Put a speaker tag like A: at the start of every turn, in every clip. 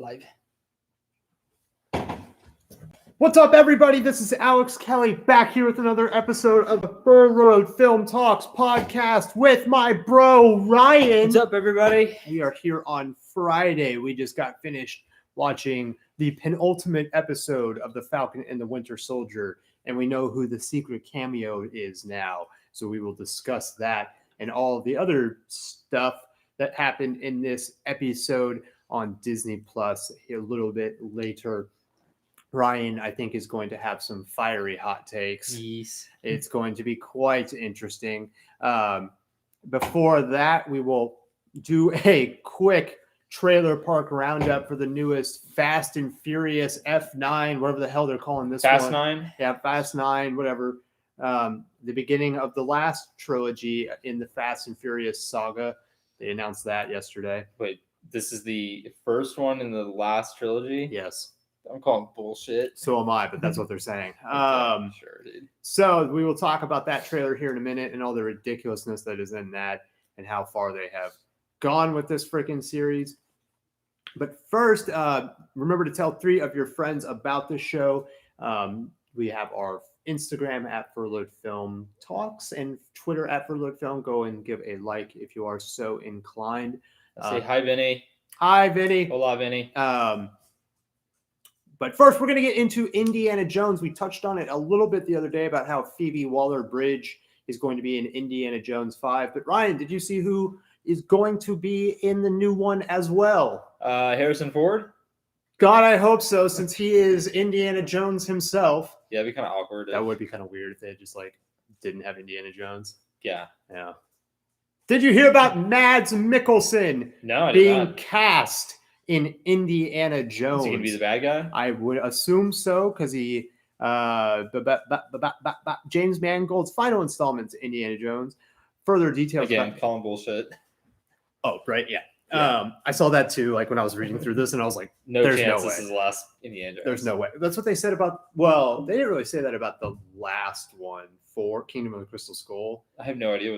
A: Live.
B: What's up, everybody? This is Alex Kelly back here with another episode of the Furloughed Film Talks podcast with my bro, Ryan.
A: What's up, everybody?
B: We are here on Friday. We just got finished watching the penultimate episode of The Falcon and the Winter Soldier, and we know who the secret cameo is now. So we will discuss that and all the other stuff that happened in this episode on Disney Plus a little bit later. Ryan, I think, is going to have some fiery hot takes.
A: Yes.
B: It's going to be quite interesting. Before that, we will do a quick trailer park roundup for the newest Fast and Furious F9, whatever the hell they're calling this
A: Fast
B: one.
A: 9?
B: Yeah, Fast 9, whatever. The beginning of the last trilogy in the Fast and Furious saga. They announced that yesterday.
A: Wait, this is the first one in the last trilogy?
B: Yes.
A: I'm calling bullshit.
B: So am I, but that's what they're saying.
A: Sure, dude.
B: So we will talk about that trailer here in a minute and all the ridiculousness that is in that and how far they have gone with this freaking series. But first, remember to tell 3 of your friends about the show. We have our Instagram at Furloughed Film Talks and Twitter at Furloughed Film. Go and give a like if you are so inclined.
A: Say hi, Vinny.
B: Hi, Vinny.
A: Hola, Vinny.
B: But first, we're going to get into Indiana Jones. We touched on it a little bit the other day about how Phoebe Waller-Bridge is going to be in Indiana Jones 5. But Ryan, did you see who is going to be in the new one as well?
A: Harrison Ford?
B: God, I hope so, since he is Indiana Jones himself.
A: Yeah, it'd be kind of awkward.
B: That would be kind of weird if they just didn't have Indiana Jones.
A: Yeah.
B: Yeah. Did you hear about Madds Mikkelsen
A: No, I did
B: being
A: not.
B: cast in Indiana Jones?
A: Is he going to be the bad guy?
B: I would assume so, because he James Mangold's final installment to Indiana Jones. Further details.
A: Again, calling bullshit.
B: Oh, right, yeah.
A: Yeah.
B: I saw that too, when I was reading through this, and I was like,
A: No
B: there's
A: chance
B: no way.
A: this is the last Indiana Jones.
B: There's no way. That's what they said about, well, they didn't really say that about the last one for Kingdom of the Crystal Skull.
A: I have no idea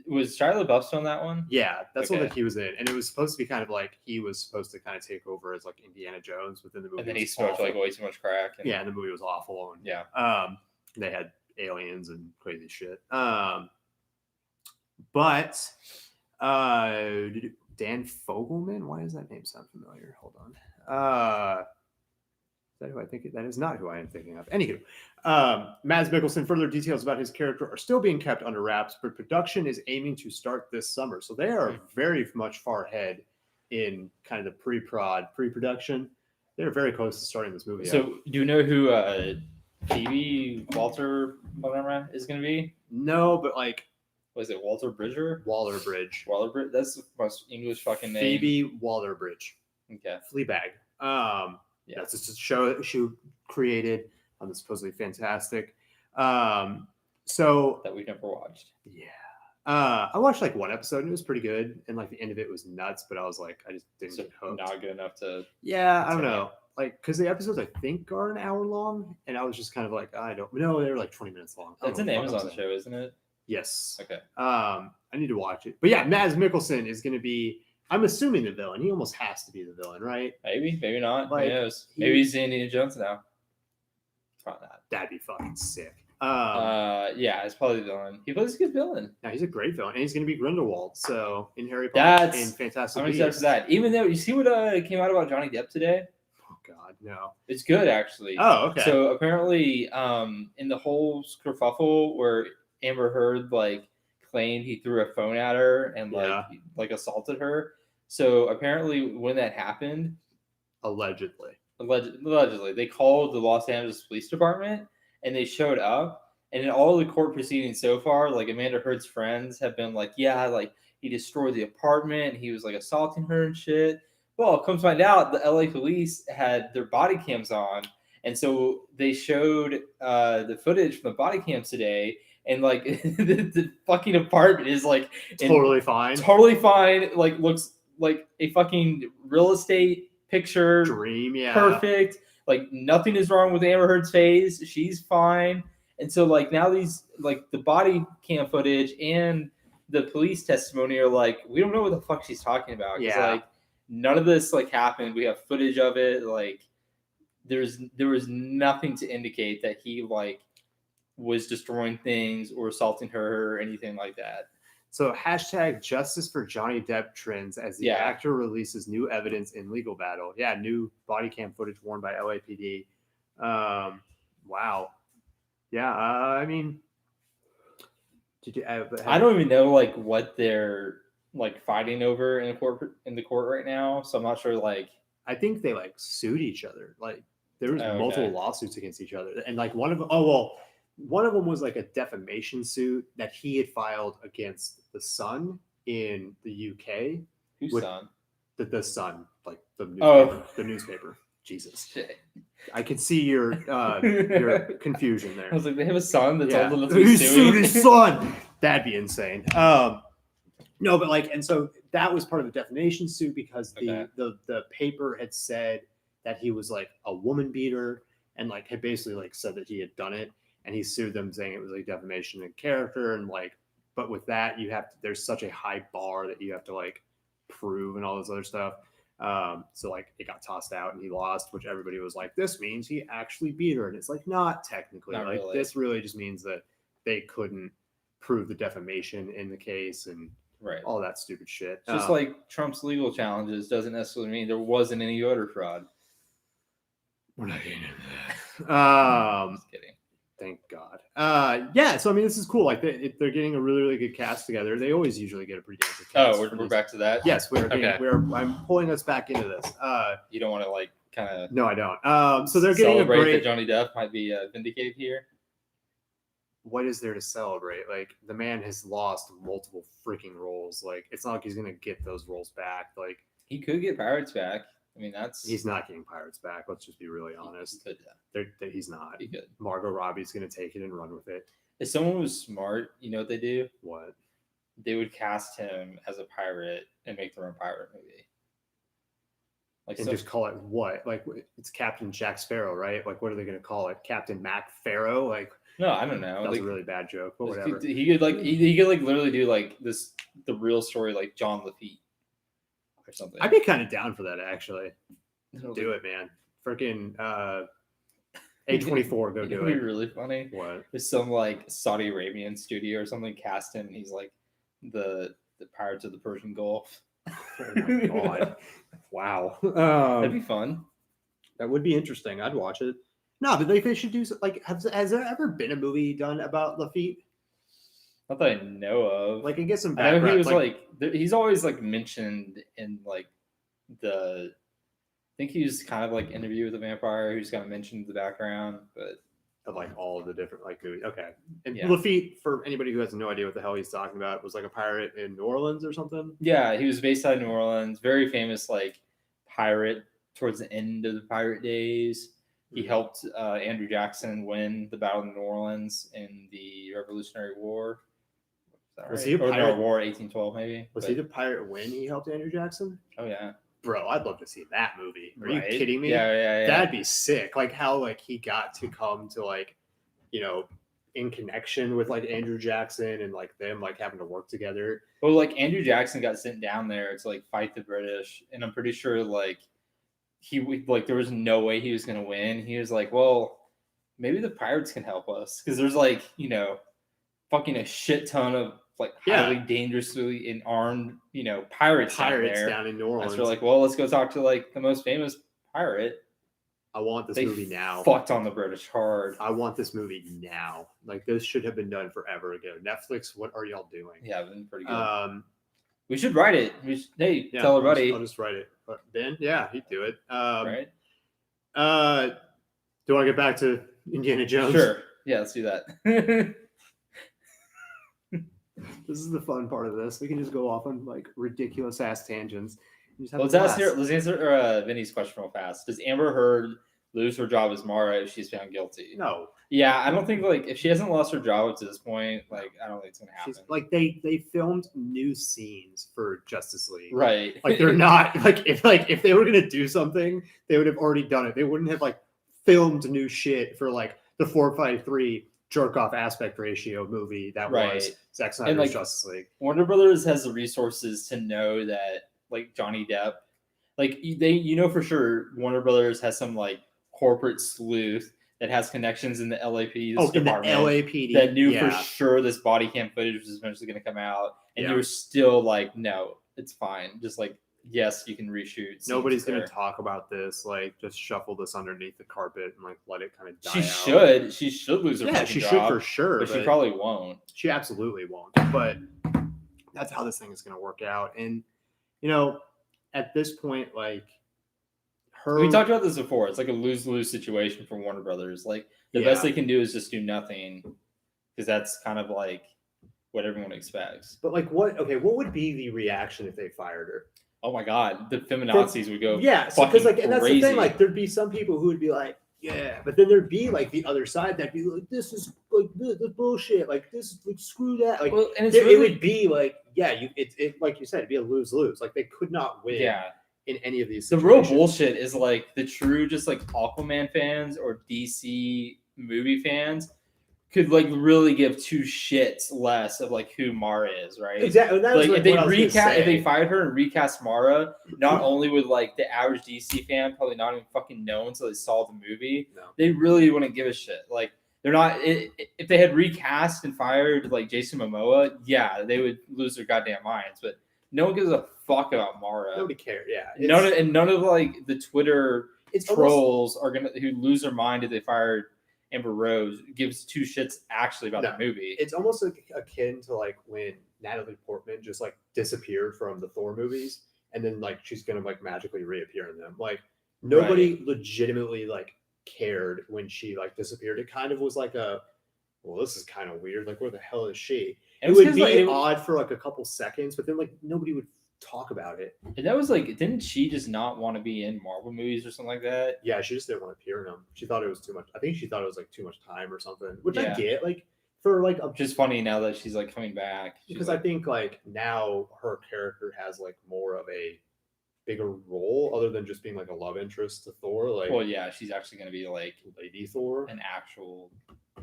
A: was Shia LaBeouf still on that one?
B: Yeah, that's
A: Okay.
B: what he was in. And it was supposed to be kind of he was supposed to kind of take over as Indiana Jones within the movie.
A: And then he smoked way too much crack. And,
B: yeah, and the movie was awful. And,
A: yeah.
B: They had aliens and crazy shit. Dan Fogelman? Why does that name sound familiar? Hold on. Is that who I think? That is not who I am thinking of. Anywho, Madds Mikkelsen, further details about his character are still being kept under wraps, but production is aiming to start this summer. So they are very much far ahead in kind of the pre-production. They're very close to starting this movie.
A: So do you know who Phoebe Walter whatever is going to be?
B: No, but
A: was it Walter Bridger?
B: Waller-Bridge.
A: Waller-Bridge? That's the most English fucking name.
B: Phoebe Waller-Bridge.
A: Okay.
B: Fleabag.
A: Yeah.
B: That's just a show that she created. It's supposedly fantastic. So
A: that we've never watched.
B: Yeah. I watched one episode and it was pretty good. And the end of it was nuts, but I was I just didn't get hooked.
A: Not good enough to.
B: Yeah, I don't know. Because the episodes I think are an hour long, and I was just kind of I don't know. They were 20 minutes long.
A: It's an Amazon show, isn't it?
B: Yes.
A: Okay.
B: I need to watch it. But yeah, Madds Mikkelsen is going to be, I'm assuming, the villain. He almost has to be the villain, right?
A: Maybe not. Who knows? Maybe he's Indiana Jones now. Probably not.
B: That'd be fucking sick.
A: Yeah, it's probably the villain. He plays a good villain.
B: No, he's a great villain, and he's going to be Grindelwald. So in Harry Potter, in Fantastic Beasts.
A: I'm excited for that. Even though you see what came out about Johnny Depp today.
B: Oh God, no.
A: It's good actually.
B: Oh, okay.
A: So apparently, in the whole kerfuffle where Amber Heard claimed he threw a phone at her and assaulted her. So apparently, when that happened,
B: allegedly,
A: they called the Los Angeles Police Department and they showed up. And in all the court proceedings so far, Amanda Heard's friends have been he destroyed the apartment. And he was assaulting her and shit. Well, come to find out, the LA police had their body cams on, and so they showed the footage from the body cams today. And the fucking apartment is
B: totally fine.
A: Totally fine. Looks like a fucking real estate picture.
B: Dream, yeah.
A: Perfect. Nothing is wrong with Amber Heard's face. She's fine. And so now these the body cam footage and the police testimony are we don't know what the fuck she's talking about.
B: Yeah.
A: none of this like happened. We have footage of it. Like there was nothing to indicate that he like was destroying things or assaulting her or anything like that.
B: So hashtag justice for Johnny Depp trends as the actor releases new evidence in legal battle. Yeah, new body cam footage worn by LAPD. Wow. Yeah, I mean,
A: I don't even know like what they're like fighting over in the court right now. So I'm not sure. Like,
B: I think they like sued each other. Like there was multiple lawsuits against each other, and like one of them was like a defamation suit that he had filed against the Sun in the UK.
A: Whose Sun?
B: The Sun, like the newspaper. The newspaper. Jesus.
A: Shit.
B: I can see your confusion there.
A: I was like, they have a son that's old enough to
B: be
A: suing
B: his son. That'd be insane. No, but like, and so that was part of the defamation suit because the paper had said that he was like a woman beater and like had basically like said that he had done it, and he sued them saying it was like defamation in character and like, but with that there's such a high bar that you have to like prove and all this other stuff. So like it got tossed out and he lost, which everybody was like, this means he actually beat her. And it's like, not technically. Not like really. This really just means that they couldn't prove the defamation in the case and all that stupid shit.
A: Just like Trump's legal challenges doesn't necessarily mean there wasn't any voter fraud.
B: We're not getting into that. Just kidding. Thank God. Yeah, so I mean, this is cool. Like they're getting a really, really good cast together. They always usually get a pretty damn good cast.
A: Oh, we're back to that.
B: Yes, I'm pulling us back into this.
A: You don't want to like kind of.
B: No, I don't. So they're getting
A: celebrate
B: a great.
A: That Johnny Depp might be vindicated here.
B: What is there to celebrate? Like the man has lost multiple freaking roles. Like it's not like he's gonna get those roles back. Like
A: he could get Pirates back. I mean, he's
B: not getting Pirates back. Let's just be really honest.
A: He
B: could, he's not.
A: He could.
B: Margot Robbie's going to take it and run with it.
A: If someone was smart, you know what they do?
B: What?
A: They would cast him as a pirate and make their own pirate movie.
B: Like, and just call it what? Like it's Captain Jack Sparrow, right? Like what are they going to call it? Captain Mac Farrow? Like
A: no, I don't know.
B: That's a really bad joke, but whatever.
A: He could like literally do like the real story like John Lafitte. Or something.
B: I'd be kind of down for that actually. Do it, man. Freaking A24, go do it.
A: It'd be really funny.
B: What?
A: There's some like Saudi Arabian studio or something cast him, and he's like the Pirates of the Persian Gulf.
B: Oh my god! Wow,
A: that'd be fun.
B: That would be interesting. I'd watch it. No, but like they should do like. Has there ever been a movie done about Lafitte?
A: Not that I know of.
B: Like, I get some
A: background. I know he was like he's always like mentioned in like I think he was kind of like Interview with the Vampire, who's kind of mentioned the background, but
B: of like all of the different like movies. Okay. And Lafitte, for anybody who has no idea what the hell he's talking about, was like a pirate in New Orleans or something.
A: Yeah, he was based out of New Orleans. Very famous like pirate towards the end of the pirate days. He helped Andrew Jackson win the Battle of New Orleans in the Revolutionary War. Was he a pirate? War 1812, maybe.
B: Was he the pirate when he helped Andrew Jackson?
A: Oh yeah,
B: bro, I'd love to see that movie. Are you kidding me?
A: Yeah.
B: That'd be sick. Like how like he got to come to like, you know, in connection with like Andrew Jackson and like them like having to work together.
A: Well, like Andrew Jackson got sent down there to like fight the British, and I'm pretty sure like there was no way he was gonna win. He was like, well, maybe the pirates can help us because there's like fucking a shit ton of like highly dangerously armed, pirates
B: down in New Orleans.
A: So they're like, well, let's go talk to like the most famous pirate.
B: I want this movie now.
A: Fucked on the British hard.
B: I want this movie now. Like this should have been done forever ago. Netflix, what are y'all doing?
A: Yeah, been pretty good. We should write it. Tell our buddy.
B: I'll just write it. But Ben, he'd do it.
A: Right.
B: Do I want to get back to Indiana Jones?
A: Sure. Yeah, let's do that.
B: This is the fun part of this. We can just go off on like ridiculous ass tangents.
A: Let's answer Vinny's question real fast. Does Amber Heard lose her job as Mara if she's found guilty?
B: No.
A: Yeah, I don't think like if she hasn't lost her job up to this point, like I don't think it's gonna happen.
B: Like they filmed new scenes for Justice League.
A: Right.
B: Like they're not if they were gonna do something, they would have already done it. They wouldn't have like filmed new shit for like the 453 jerk off aspect ratio movie that was Zack Snyder's Justice League.
A: Warner Brothers has the resources to know that like Johnny Depp Like they for sure Warner Brothers has some like corporate sleuth that has connections in the LAPD department
B: in the LAPD
A: that knew for sure this body cam footage was eventually going to come out, and they were still like, no, it's fine. Just like, yes, you can reshoot.
B: Nobody's going to talk about this. Like, just shuffle this underneath the carpet and like let it kind of die
A: out. She should lose her
B: job. Should for sure,
A: but she probably won't.
B: She absolutely won't. But that's how this thing is going to work out. And at this point, like
A: we talked about this before. It's like a lose-lose situation for Warner Brothers. Like the best they can do is just do nothing, because that's kind of like what everyone expects.
B: But like, what would be the reaction if they fired her?
A: Oh my God, the feminazis would go
B: because like, and that's the thing. Like, there'd be some people who would be like, yeah, but then there'd be like the other side that'd be like, this is like this bullshit. Like this, like screw that. Like, well, and it would be like, it like you said, it'd be a lose-lose. Like they could not win. In any of these situations.
A: The real bullshit is like the true just like Aquaman fans or DC movie fans could like really give two shits less of like who Mara is, right?
B: Exactly.
A: Like if they fired her and recast Mara, not only would like the average DC fan probably not even fucking know until they saw the movie, they really wouldn't give a shit. Like they're not. If they had recast and fired like Jason Momoa, they would lose their goddamn minds. But no one gives a fuck about Mara.
B: Nobody cares. Yeah.
A: None of like the Twitter trolls are who lose their mind if they fired Amber Rose gives two shits actually about the movie.
B: It's almost like akin to like when Natalie Portman just like disappeared from the Thor movies, and then like she's gonna like magically reappear in them. Like nobody legitimately like cared when she like disappeared. It kind of was like this is kind of weird. Like where the hell is she? It would be odd for like a couple seconds, but then like nobody would talk about it.
A: And that was like, didn't she just not want to be in Marvel movies or something like that?
B: Yeah, she just didn't want to appear in them. She thought it was too much. I think she thought it was like too much time or something, which I get. Like for like
A: just funny now that she's like coming back.
B: Because I think like now her character has like more of a bigger role other than just being like a love interest to Thor. Like,
A: well, yeah, she's actually going to be like
B: Lady Thor,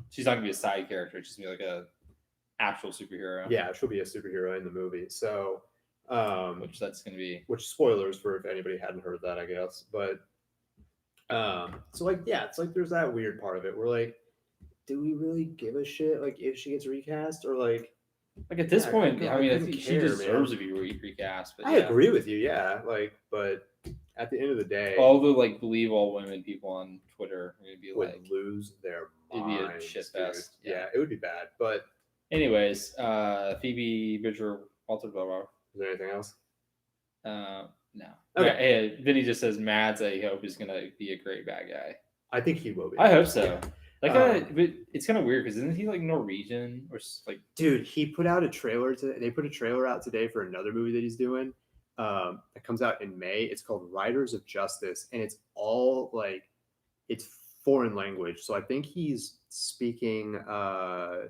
A: she's not going to be a side character. She's going to be like a actual superhero.
B: Yeah, she'll be a superhero in the movie. So,
A: which that's going to be.
B: Which spoilers for if anybody hadn't heard that, I guess. But, so like, it's like there's that weird part of it. We're like, do we really give a shit like if she gets recast or like?
A: Like at this point, I mean, I think she deserves to be recast. But
B: I agree with you, but at the end of the day,
A: all the like believe all women people on Twitter would be
B: would lose their minds.
A: It'd be a shit fest.
B: Yeah, it would be bad. But
A: anyways, Phoebe Bridger, Walter Belrow.
B: Is there anything else?
A: No.
B: Okay.
A: Hey, Vinny just says Madds, I hope, is gonna be a great bad guy.
B: I think he will be.
A: I hope so. Yeah. Like, but it's kind of weird because isn't he like Norwegian or like?
B: Dude, he put out a trailer. They put a trailer out today for another movie that he's doing. That comes out in May. It's called Riders of Justice, and it's all like it's foreign language. So I think he's speaking. I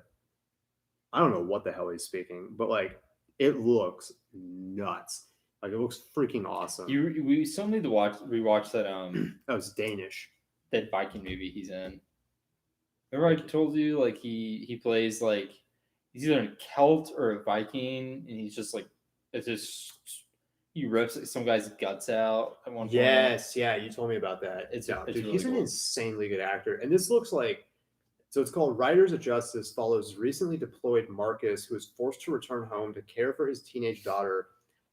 B: don't know what the hell he's speaking, but like it looks nuts. Like it looks freaking awesome.
A: We still need to rewatch that.
B: That was Danish.
A: That Viking movie he's in. Remember I told you like he plays like he's either a Celt or a Viking, and he's just like he rips some guy's guts out at one point.
B: Yes, yeah, you told me about that.
A: It's
B: dude,
A: really
B: he's an insanely good actor, and this looks like. So it's called Riders of Justice. Follows recently deployed Marcus, who is forced to return home to care for his teenage daughter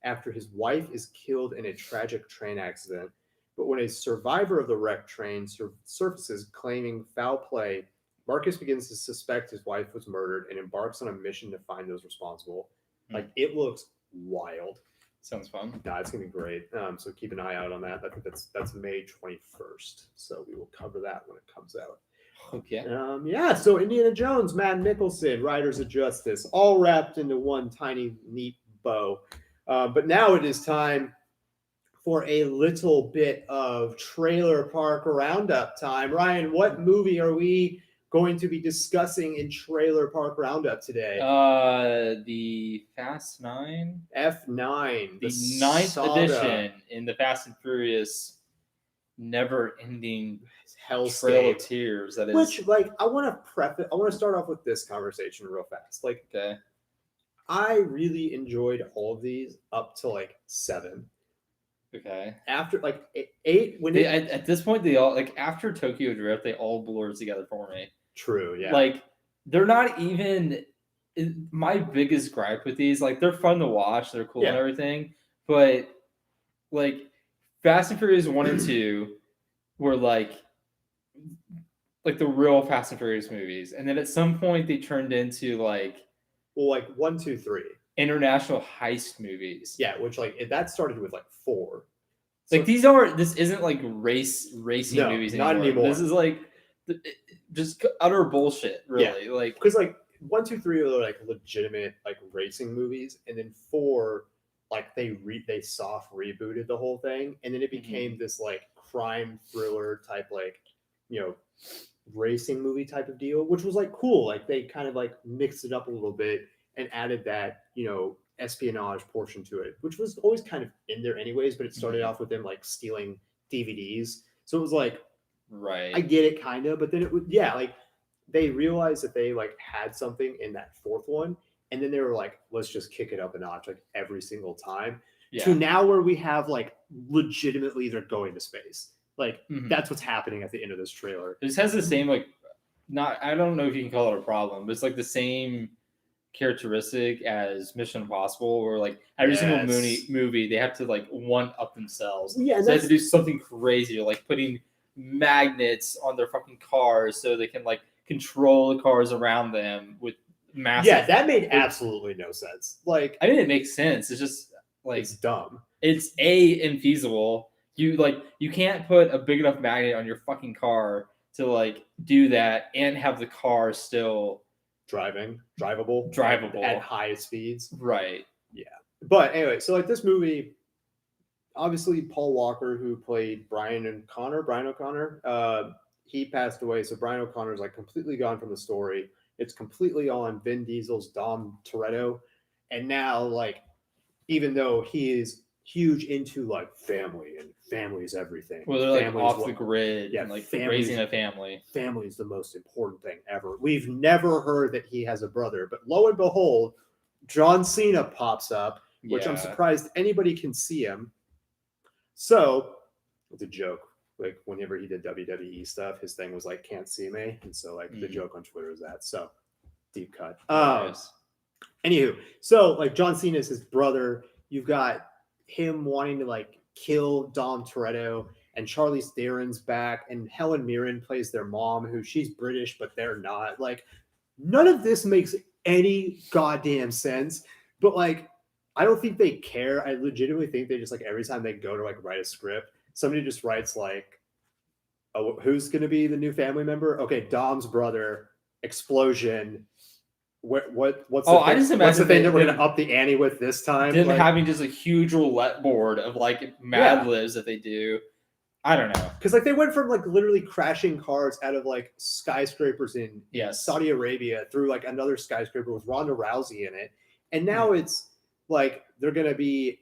B: after his wife is killed in a tragic train accident. But when a survivor of the wrecked train surfaces claiming foul play, Marcus begins to suspect his wife was murdered and embarks on a mission to find those responsible. Like, it looks wild.
A: Sounds fun.
B: Yeah, it's gonna be great. So keep an eye out on that. I think that's May 21st. So we will cover that when it comes out.
A: Okay.
B: So Indiana Jones, Madds Mikkelsen, Riders of Justice, all wrapped into one tiny, neat bow. But now it is time for a little bit of Trailer Park Roundup time. Ryan, what movie are we going to be discussing in Trailer Park Roundup today?
A: The Fast 9?
B: F9.
A: The 9th edition in the Fast and Furious never-ending trail of tears. That is,
B: which, like, I want to start off with this conversation real fast. Like,
A: okay.
B: I really enjoyed all of these up to like 7.
A: Okay.
B: After like 8, when
A: They,
B: it,
A: at this point, they all like after Tokyo Drift, they all blur together for me.
B: true, yeah,
A: Like they're not even. My biggest gripe with these, like they're fun to watch, they're cool and
B: Yeah.
A: everything, but like Fast and Furious 1 and 2 were like the real Fast and Furious movies, and then at some point they turned into like
B: well, like 1, 2, 3,
A: international heist movies.
B: yeah, which like that started with like 4.
A: Like this isn't like racing
B: No,
A: movies
B: not
A: anymore.
B: anymore.
A: This is like just utter bullshit, really. Like
B: because like 1, 2, 3 are like legitimate like racing movies, and then 4 like they soft rebooted the whole thing, and then it became this like crime thriller type like racing movie type of deal, which was like cool. Like they kind of like mixed it up a little bit and added that espionage portion to it, which was always kind of in there anyways, but it started off with them like stealing DVDs. So it was like,
A: right.
B: I get it kind of, but then it would, yeah, like they realized that they like had something in that 4th one, and then they were like, let's just kick it up a notch like every single time.
A: Yeah.
B: To now where we have like legitimately they're going to space. Like that's what's happening at the end of this trailer.
A: This has the same like I don't know if you can call it a problem, but it's like the same characteristic as Mission Impossible, where like every single movie they have to like one up themselves.
B: Yeah,
A: so they have to do something crazy, like putting magnets on their fucking cars so they can like control the cars around them with massive.
B: Yeah, that made absolutely no sense. Like,
A: I mean, it makes sense. It's just like
B: it's dumb.
A: It's infeasible. You can't put a big enough magnet on your fucking car to like do that and have the car still
B: drivable at high speeds.
A: Right.
B: Yeah. But anyway, so like this movie, obviously Paul Walker, who played Brian O'Connor, he passed away. So Brian O'Connor's like completely gone from the story. It's completely on Vin Diesel's Dom Toretto. And now like, even though he is huge into like family and family is everything.
A: Well, they're like off the grid.
B: Yeah,
A: and, like raising a family.
B: Family is the most important thing ever. We've never heard that he has a brother, but lo and behold, John Cena pops up, which I'm surprised anybody can see him. So it's a joke. Like whenever he did WWE stuff, his thing was like, "Can't see me," and so like the joke on Twitter is that. So deep cut. Anywho, so like John Cena is his brother. You've got him wanting to like kill Dom Toretto, and Charlize Theron's back, and Helen Mirren plays their mom, who she's British, but they're not. Like, none of this makes any goddamn sense. But like, I don't think they care. I legitimately think they just like every time they go to like write a script, somebody just writes like, "Oh, who's gonna be the new family member? Okay, Dom's brother. Explosion." What's the thing that we're gonna up the ante with this time?
A: Them like, having just a huge roulette board of like Mad Libs that they do. I don't know,
B: because like they went from like literally crashing cars out of like skyscrapers in Saudi Arabia through like another skyscraper with Ronda Rousey in it, and now it's like they're gonna be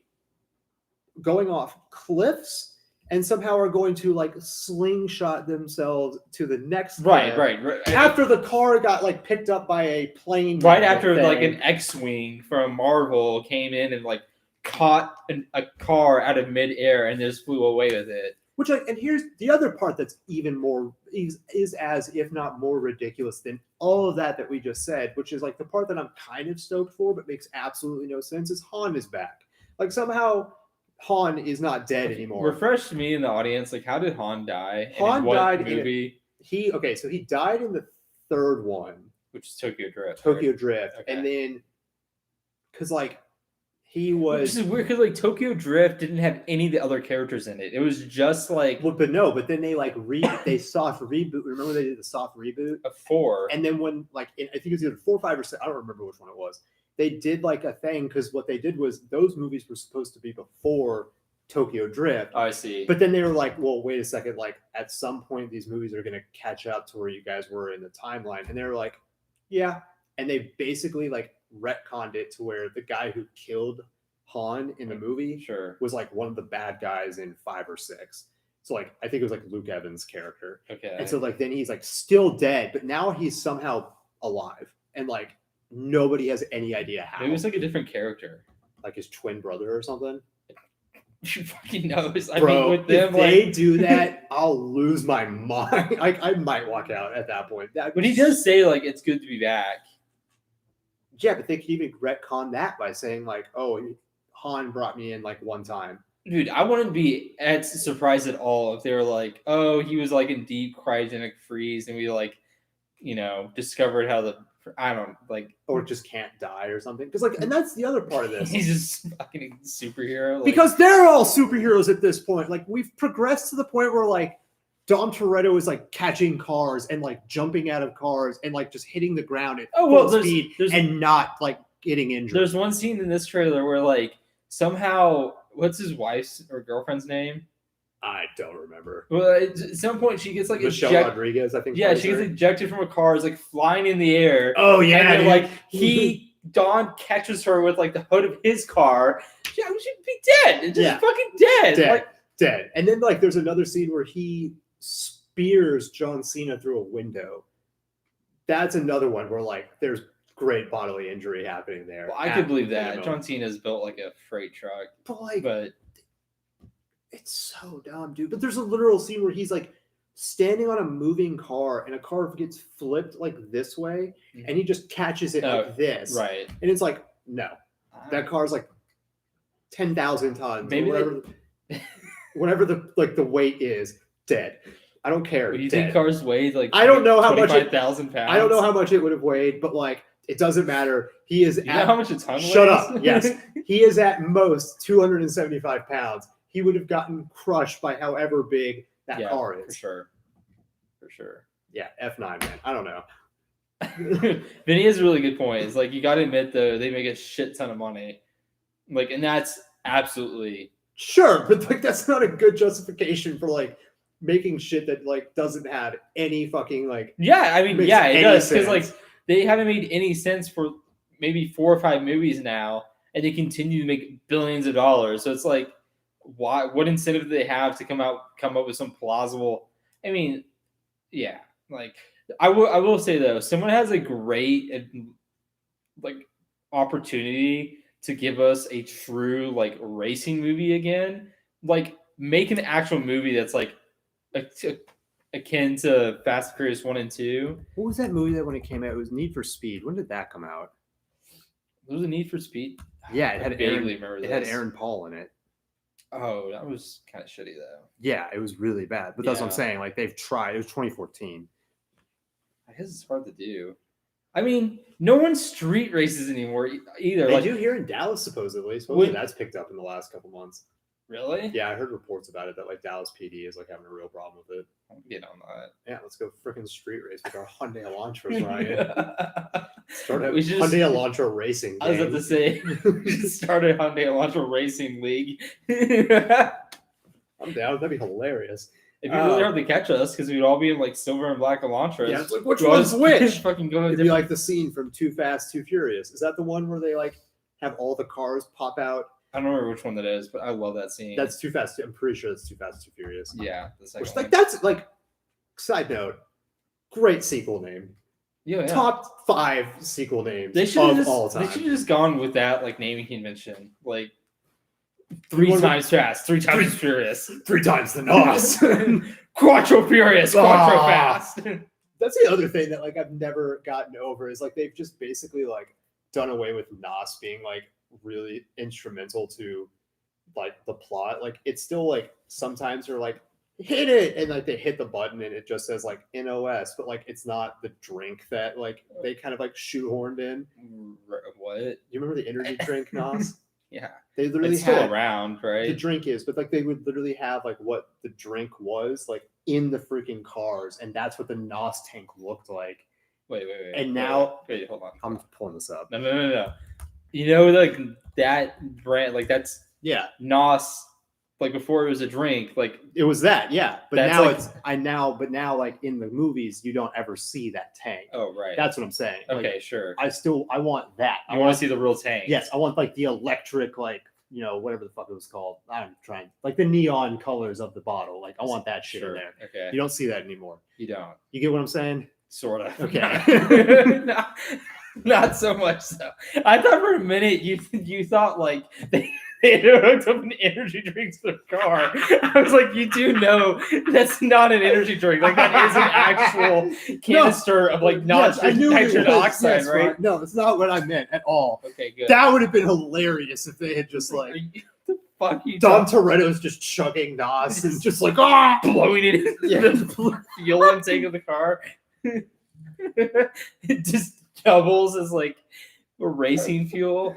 B: going off cliffs. And somehow are going to like slingshot themselves to the next
A: right.
B: After the car got like picked up by a plane.
A: Right after like an X-wing from Marvel came in and like caught a car out of midair and just flew away with it.
B: Which like, and here's the other part that's even more is as if not more ridiculous than all of that we just said, which is like the part that I'm kind of stoked for, but makes absolutely no sense. Is Han is back. Like somehow. Han is not dead anymore.
A: Refresh me in the audience. Like, how did Han die?
B: Han died
A: in movie?
B: So he died in the 3rd one,
A: which is Tokyo Drift.
B: Drift, okay. And then because like he was.
A: Which is weird because like Tokyo Drift didn't have any of the other characters in it. It was just like.
B: Well, but then they like they soft reboot. Remember they did the soft reboot
A: of 4,
B: and then when like I think it was either 4, 5, or 6. I don't remember which one it was. They did like a thing because what they did was those movies were supposed to be before Tokyo Drift.
A: Oh, I see.
B: But then they were like, well, wait a second. Like at some point, these movies are going to catch up to where you guys were in the timeline. And they were like, yeah. And they basically like retconned it to where the guy who killed Han in the movie was like one of the bad guys in 5 or 6. So like, I think it was like Luke Evans' character.
A: Okay.
B: And so like, then he's like still dead, but now he's somehow alive. And like, nobody has any idea how.
A: Maybe it was like a different character,
B: like his twin brother or something.
A: Who fucking knows? I
B: Bro,
A: mean, with them,
B: if they
A: like,
B: do that, I'll lose my mind. I might walk out at that point.
A: but he does say like it's good to be back.
B: Yeah, but they could even retcon that by saying like, "Oh, Han brought me in like one time."
A: Dude, I wouldn't be as surprised at all if they were like, "Oh, he was like in deep cryogenic freeze, and we like, discovered how the I don't like,
B: Or just can't die or something. Because like, and that's the other part of this.
A: he's just fucking superhero." Like,
B: Because they're all superheroes at this point. Like we've progressed to the point where like Dom Toretto is like catching cars and like jumping out of cars and like just hitting the ground at full speed and not like getting injured.
A: There's one scene in this trailer where like somehow what's his wife's or girlfriend's name?
B: I don't remember.
A: Well, at some point she gets like
B: Michelle Rodriguez, I think.
A: Yeah, she gets ejected from a car, is like flying in the air.
B: Oh yeah,
A: and then, like Don catches her with like the hood of his car. Yeah, we should be dead. Just fucking dead.
B: Dead. Dead. And then like there's another scene where he spears John Cena through a window. That's another one where like there's great bodily injury happening there.
A: Well, I could believe that. John Cena's built like a freight truck.
B: But it's so dumb, dude. But there's a literal scene where he's like standing on a moving car and a car gets flipped like this way and he just catches it like this.
A: Right.
B: And it's like, no. That car's like 10,000 tons. Maybe whatever the weight is, dead. I don't care.
A: You think cars weighed like
B: I don't know how much
A: 25,000 pounds?
B: I don't know how much it would have weighed, but like it doesn't matter. He is
A: know how much a ton weighs?
B: Shut up. Yes. He is at most 275 pounds. He would have gotten crushed by however big that car is.
A: For sure.
B: Yeah, F9, man. I don't know.
A: Vinny has a really good point. It's like you got to admit though they make a shit ton of money, like, and that's absolutely
B: sure, but like that's not a good justification for like making shit that like doesn't have any fucking like.
A: Yeah, I mean, yeah, it does because like they haven't made any sense for maybe 4 or 5 movies now, and they continue to make billions of dollars. So it's like, why? What incentive do they have to come up with some plausible? I mean, yeah, like. I will say though, someone has a great like opportunity to give us a true like racing movie again. Like make an actual movie that's like akin to Fast and Furious 1 and 2.
B: What was that movie that when it came out? It was Need for Speed. When did that come out?
A: It was a Need for Speed.
B: Yeah, it had Aaron Paul in it.
A: Oh, that was kind of shitty though.
B: Yeah, it was really bad. But that's what I'm saying. Like they've tried. It was 2014.
A: I guess it's hard to do. I mean, no one street races anymore either.
B: They do here in Dallas, supposedly. Supposedly that's picked up in the last couple months.
A: Really?
B: Yeah, I heard reports about it that like Dallas PD is like having a real problem with it.
A: I'll get on that.
B: Yeah, let's go freaking street race with our Hyundai Elantras, Ryan. Start a
A: Hyundai
B: Elantra racing.
A: I was about to say, we should start a Hyundai Elantra racing league.
B: I'm down. That'd be hilarious.
A: It'd be really hard to catch us because we'd all be in like silver and black Elantras.
B: Yeah, it's like which one's which?
A: Fucking go.
B: It'd be like the scene from Too Fast, Too Furious. Is that the one where they like have all the cars pop out?
A: I don't remember which one that is, but I love that scene.
B: That's Too Fast. I'm pretty sure that's Too Fast, Too Furious.
A: Yeah, the second
B: one. Like that's like. Side note, great sequel name.
A: Yeah.
B: Top 5 sequel names
A: of
B: all time.
A: They should have just gone with that like naming convention, like 3 times fast, 3 times furious,
B: 3 times the NOS.
A: Quattro furious, quattro fast.
B: That's the other thing that like I've never gotten over is like they've just basically like done away with NOS being like really instrumental to like the plot. Like it's still like sometimes they're like hit it and like they hit the button and it just says like NOS, but like it's not the drink that like they kind of like shoehorned in.
A: What?
B: You remember the energy drink NOS?
A: Yeah,
B: they literally
A: it's still around, right?
B: The drink is, but like they would literally have like what the drink was like in the freaking cars, and that's what the NOS tank looked like.
A: Wait.
B: And now,
A: hold on.
B: I'm pulling this up.
A: No. You know, like that brand, like that's NOS. Like before it was a drink, like
B: it was that, yeah. But now but now like in the movies, you don't ever see that tank.
A: Oh, right.
B: That's what I'm saying.
A: Okay,
B: like,
A: sure.
B: I want that.
A: I want to see the real tank.
B: Yes, I want like the electric, like whatever the fuck it was called. I'm trying like the neon colors of the bottle. Like I want that shit in there.
A: Okay.
B: You don't see that anymore.
A: You don't.
B: You get what I'm saying?
A: Sort of.
B: Okay.
A: Not so much so. I thought for a minute you thought like They hooked up an energy drink to their car. I was like, you do know that's not an energy drink. Like that is an actual canister of like
B: I knew it
A: nitrogen
B: was.
A: oxide,
B: Yes,
A: right?
B: No, that's not what I meant at all.
A: Okay, good.
B: That would have been hilarious if they had just like
A: the fuck you
B: Dom
A: talking-
B: Toretto's just chugging Nos and just like ah
A: blowing it into
B: Yeah.
A: the fuel intake of the car. It just doubles as like a racing fuel.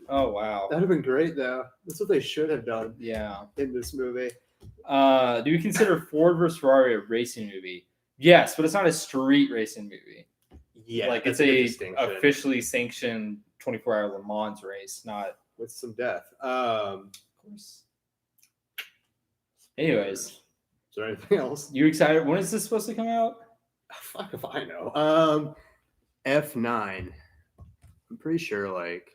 A: Oh wow.
B: That'd have been great though. That's what they should have done
A: Yeah.
B: in this movie.
A: Do we consider Ford versus Ferrari a racing movie? Yes, but it's not a street racing movie.
B: Yeah,
A: Like it's
B: that's good
A: a
B: distinction.
A: officially sanctioned 24-hour Le Mans race, not
B: With some death.
A: of course. Anyways,
B: Is there anything else?
A: you excited? When is this supposed to come out?
B: Fuck if I know. F9. I'm pretty sure like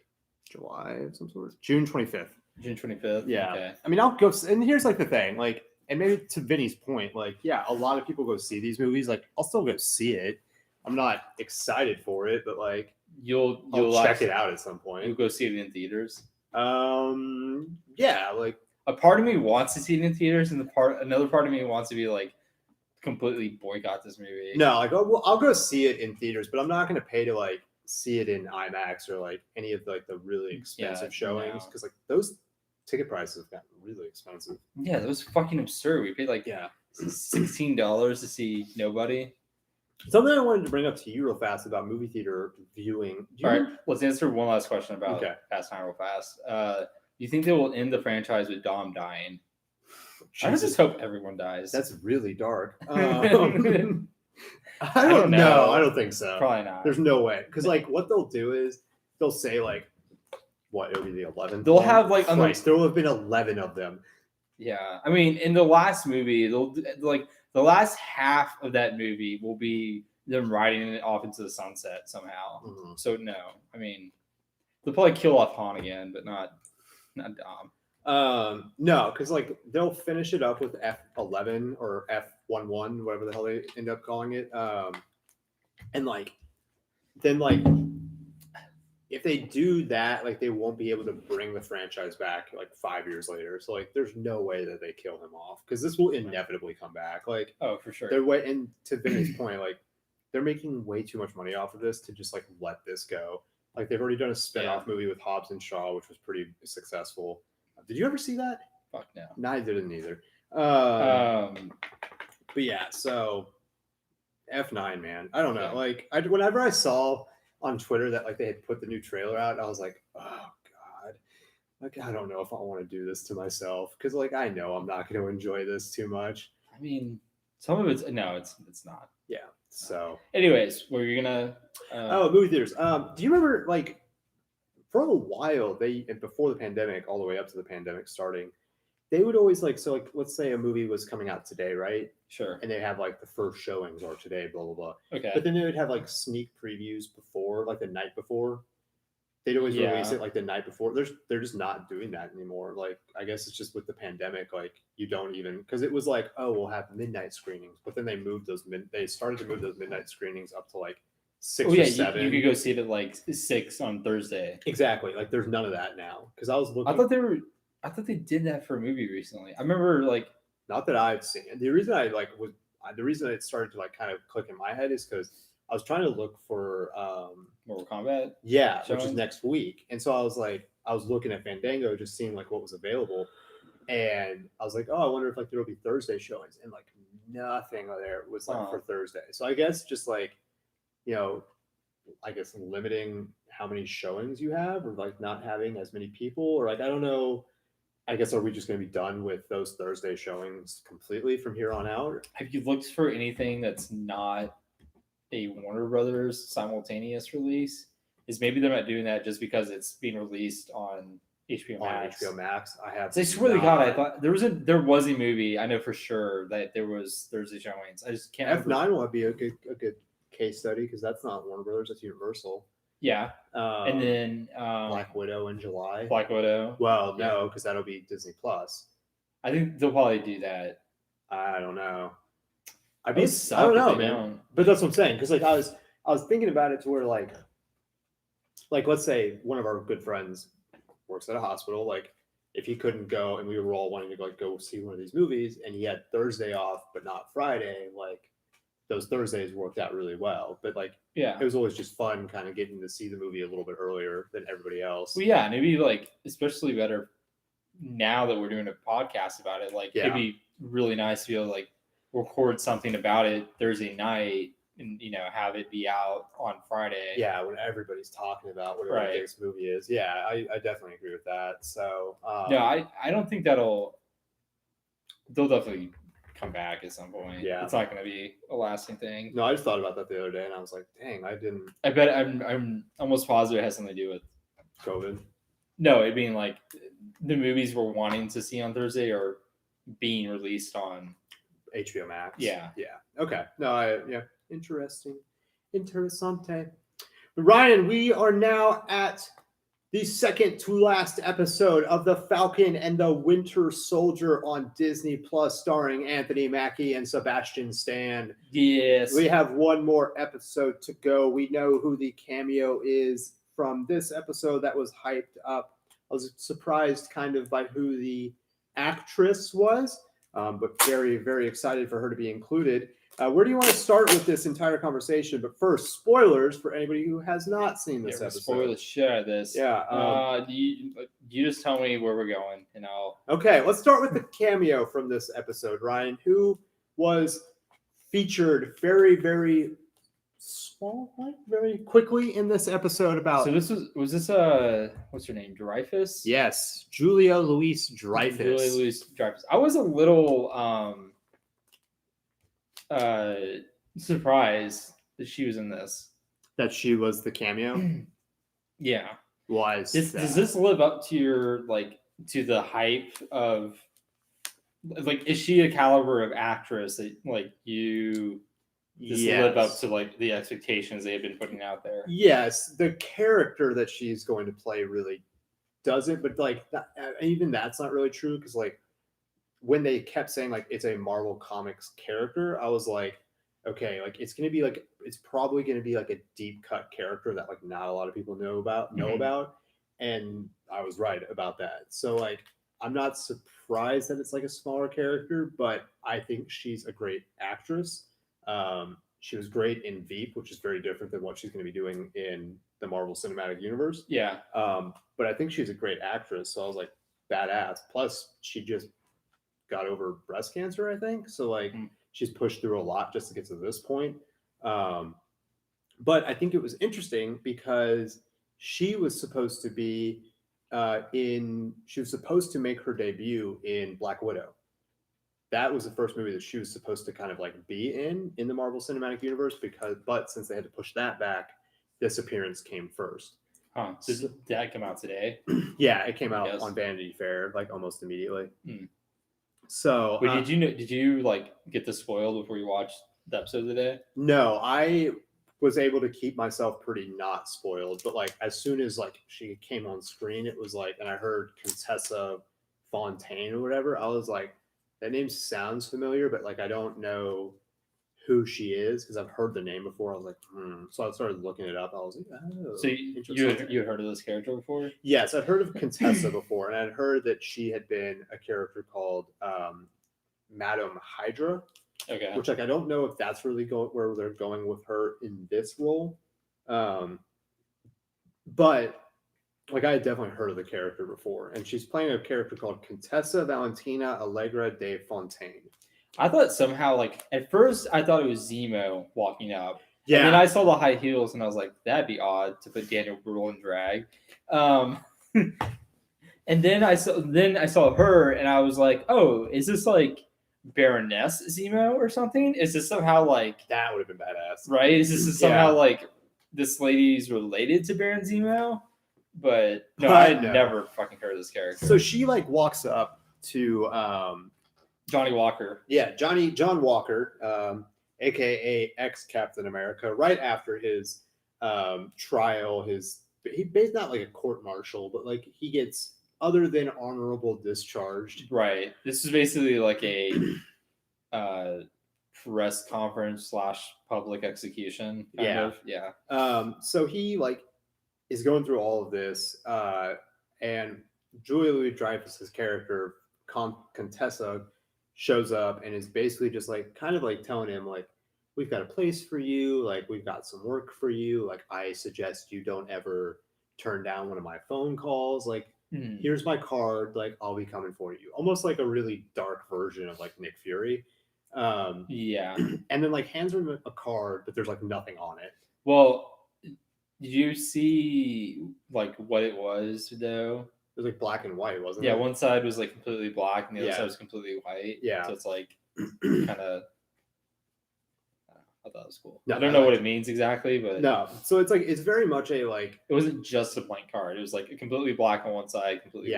B: July of some sort. June 25th.
A: June 25th.
B: Yeah.
A: Okay.
B: I mean, I'll go. And here's like the thing, like, and maybe to Vinny's point, like, yeah, a lot of people go see these movies. Like, I'll still go see it. I'm not excited for it, but like,
A: You'll
B: check it out at some
A: You'll
B: point.
A: go see it in theaters.
B: Yeah, like,
A: A part of me wants to see it in theaters, and another part of me wants to be like completely boycott this movie.
B: no, like, I'll go see it in theaters, but I'm not going to pay to like see it in IMAX or like any of like the really expensive showings
A: no.
B: because like those ticket prices have gotten really expensive.
A: Yeah, that was fucking absurd. We paid like
B: Yeah.
A: $16 to see Nobody.
B: Something I wanted to bring up to you real fast about movie theater viewing. Do you
A: All right,
B: remember-
A: let's answer one last question about
B: Okay.
A: Fast 9 real fast. Do you think they will end the franchise with Dom dying? I
B: Jesus,
A: just hope everyone dies.
B: that's really dark. I
A: don't
B: don't know.
A: know.
B: I don't think so.
A: Probably not.
B: There's no way. Because like what they'll do is they'll say like what it'll be the 11th.
A: They'll
B: one?
A: have, like, on the-
B: Christ, there will have been 11 of them.
A: Yeah, I mean, in the last movie, they'll like the last half of that movie will be them riding it off into the sunset somehow.
B: Mhm.
A: So no, I mean, they'll probably kill off Han again, but not Dom.
B: No, because like they'll finish it up with F11 or F11, whatever the hell they end up calling it. And like then like if they do that, like they won't be able to bring the franchise back like 5 years later. So like there's no way that they kill him off because this will inevitably come back. Like
A: Oh, for sure.
B: they're way and to Vinny's point, like they're making way too much money off of this to just like let this go. Like they've already done a spin-off movie with Hobbs and Shaw, which was pretty successful. Did you ever see that?
A: Fuck no.
B: No, I didn't either. But yeah, so F9, man. I don't know.
A: Yeah.
B: Like, whenever I saw on Twitter that like they had put the new trailer out, I was like, oh god, like I don't know if I want to do this to myself because like I know I'm not going to enjoy this too much.
A: I mean, some of it's no, it's not.
B: Yeah. So,
A: Anyways, we're gonna.
B: movie theaters. Do you remember like for a while before the pandemic, all the way up to the pandemic starting, they would always like so like let's say a movie was coming out today, right?
A: Sure.
B: And they have like the first showings are today, blah blah blah.
A: Okay.
B: But then they would have like sneak previews before, like the night before. They'd always release
A: Yeah.
B: it like the night before. They're just not doing that anymore. Like I guess it's just with the pandemic, like you don't even because it was like, oh, we'll have midnight screenings, but then they moved they started to move those midnight screenings up to like 6
A: Oh
B: or
A: yeah,
B: 7.
A: you could go see it at like 6 on Thursday.
B: Exactly. Like there's none of that now. Because I was looking.
A: I thought they did that for a movie recently. I remember like
B: Not that I've seen. The reason the reason it started to like kind of click in my head is because I was trying to look for
A: Mortal Kombat.
B: which is
A: Showings?
B: next week. And so I was looking at Fandango, just seeing like what was available. And I was like, oh, I wonder if like there'll be Thursday showings. And like nothing there was like for Thursday. So I guess just like, I guess limiting how many showings you have or like not having as many people or like, I don't know. I guess are we just going to be done with those Thursday showings completely from here on out?
A: Have you looked for anything that's not a Warner Brothers simultaneous release? Is maybe they're not doing that just because it's being released on HBO Max?
B: On HBO Max, I have.
A: I swear to God, I thought there was a movie. I know for sure that there was Thursday showings. I just can't.
B: F9 will be a good case study because that's not Warner Brothers, that's Universal.
A: Yeah, and then
B: Black Widow in July.
A: Black Widow.
B: Well, no, because that'll be Disney Plus.
A: I think they'll probably do that.
B: I don't know. I
A: That would
B: don't
A: suck
B: know,
A: if they
B: man.
A: don't.
B: But that's what I'm saying because like I was thinking about it to where like let's say one of our good friends works at a hospital. Like if he couldn't go, and we were all wanting to like go see one of these movies, and he had Thursday off but not Friday, like those Thursdays worked out really well. But like
A: Yeah.
B: it was always just fun kind of getting to see the movie a little bit earlier than everybody else.
A: Well, yeah, and it'd be like especially better now that we're doing a podcast about it. Like it'd be really nice to be able to like record something about it Thursday night and have it be out on Friday.
B: Yeah, when everybody's talking about whatever the next movie is. Yeah, I definitely agree with that. So
A: no, I don't think they'll definitely come back at some point.
B: Yeah,
A: it's not going to be a lasting thing.
B: No, I just thought about that the other day, and I was like, dang, I didn't.
A: I bet I'm almost positive it has something to do with
B: COVID.
A: No, it being like the movies we're wanting to see on Thursday are being released on
B: HBO Max.
A: Yeah.
B: Okay. No, interesting. Interessante. But Ryan, we are now at the second to last episode of The Falcon and the Winter Soldier on Disney Plus, starring Anthony Mackie and Sebastian Stan.
A: Yes.
B: We have one more episode to go. We know who the cameo is from this episode that was hyped up. I was surprised kind of by who the actress was, but very, very excited for her to be included. Where do you want to start with this entire conversation? But first, spoilers for anybody who has not seen this episode.
A: Spoil the shit out of this.
B: Yeah.
A: You just tell me where we're going, and I'll.
B: Okay, let's start with the cameo from this episode, Ryan, who was featured very, very small, very quickly in this episode. About
A: so this was this what's her name, Dreyfus?
B: Yes, Julia Louis-Dreyfus.
A: Julia Louis-Dreyfus. I was a little surprised that she was in this.
B: That she was the cameo.
A: Yeah.
B: Why
A: does this live up to your to the hype of is she a caliber of actress that you live up to the expectations they have been putting out there?
B: Yes, the character that she's going to play really doesn't, but even that's not really true, because when they kept saying it's a Marvel Comics character, I was like, okay, it's gonna be it's probably gonna be a deep cut character that not a lot of people know about, and I was right about that. So I'm not surprised that it's a smaller character, but I think she's a great actress. She was great in Veep, which is very different than what she's going to be doing in the Marvel Cinematic Universe.
A: Yeah.
B: But I think she's a great actress. So I was badass. Plus, she just got over breast cancer, I think. So she's pushed through a lot just to get to this point. But I think it was interesting because she was supposed to be she was supposed to make her debut in Black Widow. That was the first movie that she was supposed to kind of be in the Marvel Cinematic Universe, but since they had to push that back, this appearance came first.
A: Huh. Did that come out today?
B: Yeah, it came out on Vanity Fair almost immediately. So,
A: wait, did you get this spoiled before you watched the episode today?
B: No, I was able to keep myself pretty not spoiled, but as soon as she came on screen, it was and I heard Contessa Fontaine or whatever, I was like, that name sounds familiar, but I don't know who she is because I've heard the name before. I was like, So I started looking it up. I was like, oh.
A: So you had heard of this character before?
B: Yes, I'd heard of Contessa before, and I'd heard that she had been a character called Madam Hydra.
A: Okay.
B: Which I don't know if that's really where they're going with her in this role. But I had definitely heard of the character before, and she's playing a character called Contessa Valentina Allegra de Fontaine.
A: I thought somehow, at first, I thought it was Zemo walking up.
B: Yeah.
A: And then I saw the high heels, and I was like, that'd be odd to put Daniel Bruhl in drag. And then I saw her, and I was like, oh, is this Baroness Zemo or something? Is this somehow
B: that would have been badass,
A: right? Is this somehow this lady's related to Baron Zemo? But no, I had never fucking heard of this character.
B: So she walks up to
A: Johnny Walker.
B: Yeah, John Walker, aka ex-Captain America, right after his trial. He's not a court martial, but he gets other than honorable discharged.
A: Right. This is basically a press conference / public execution. Kind of. Yeah.
B: So he is going through all of this, and Julia Louis-Dreyfus's character Contessa shows up and is basically just like kind of like telling him like, we've got a place for you, like we've got some work for you, like I suggest you don't ever turn down one of my phone calls, like here's my card, like I'll be coming for you, almost like a really dark version of like Nick Fury.
A: Yeah.
B: And then like hands him a card, but there's like nothing on it.
A: Well, did you see like what it was though?
B: It was like black and white, wasn't it?
A: Yeah, one side was like completely black and the other
B: Yeah.
A: side was completely white.
B: Yeah.
A: So it's like kind of. I thought it was cool.
B: No,
A: I don't know what it means exactly, but
B: no. So it's like it's very much a like.
A: It wasn't just a blank card. It was like completely black on one side, completely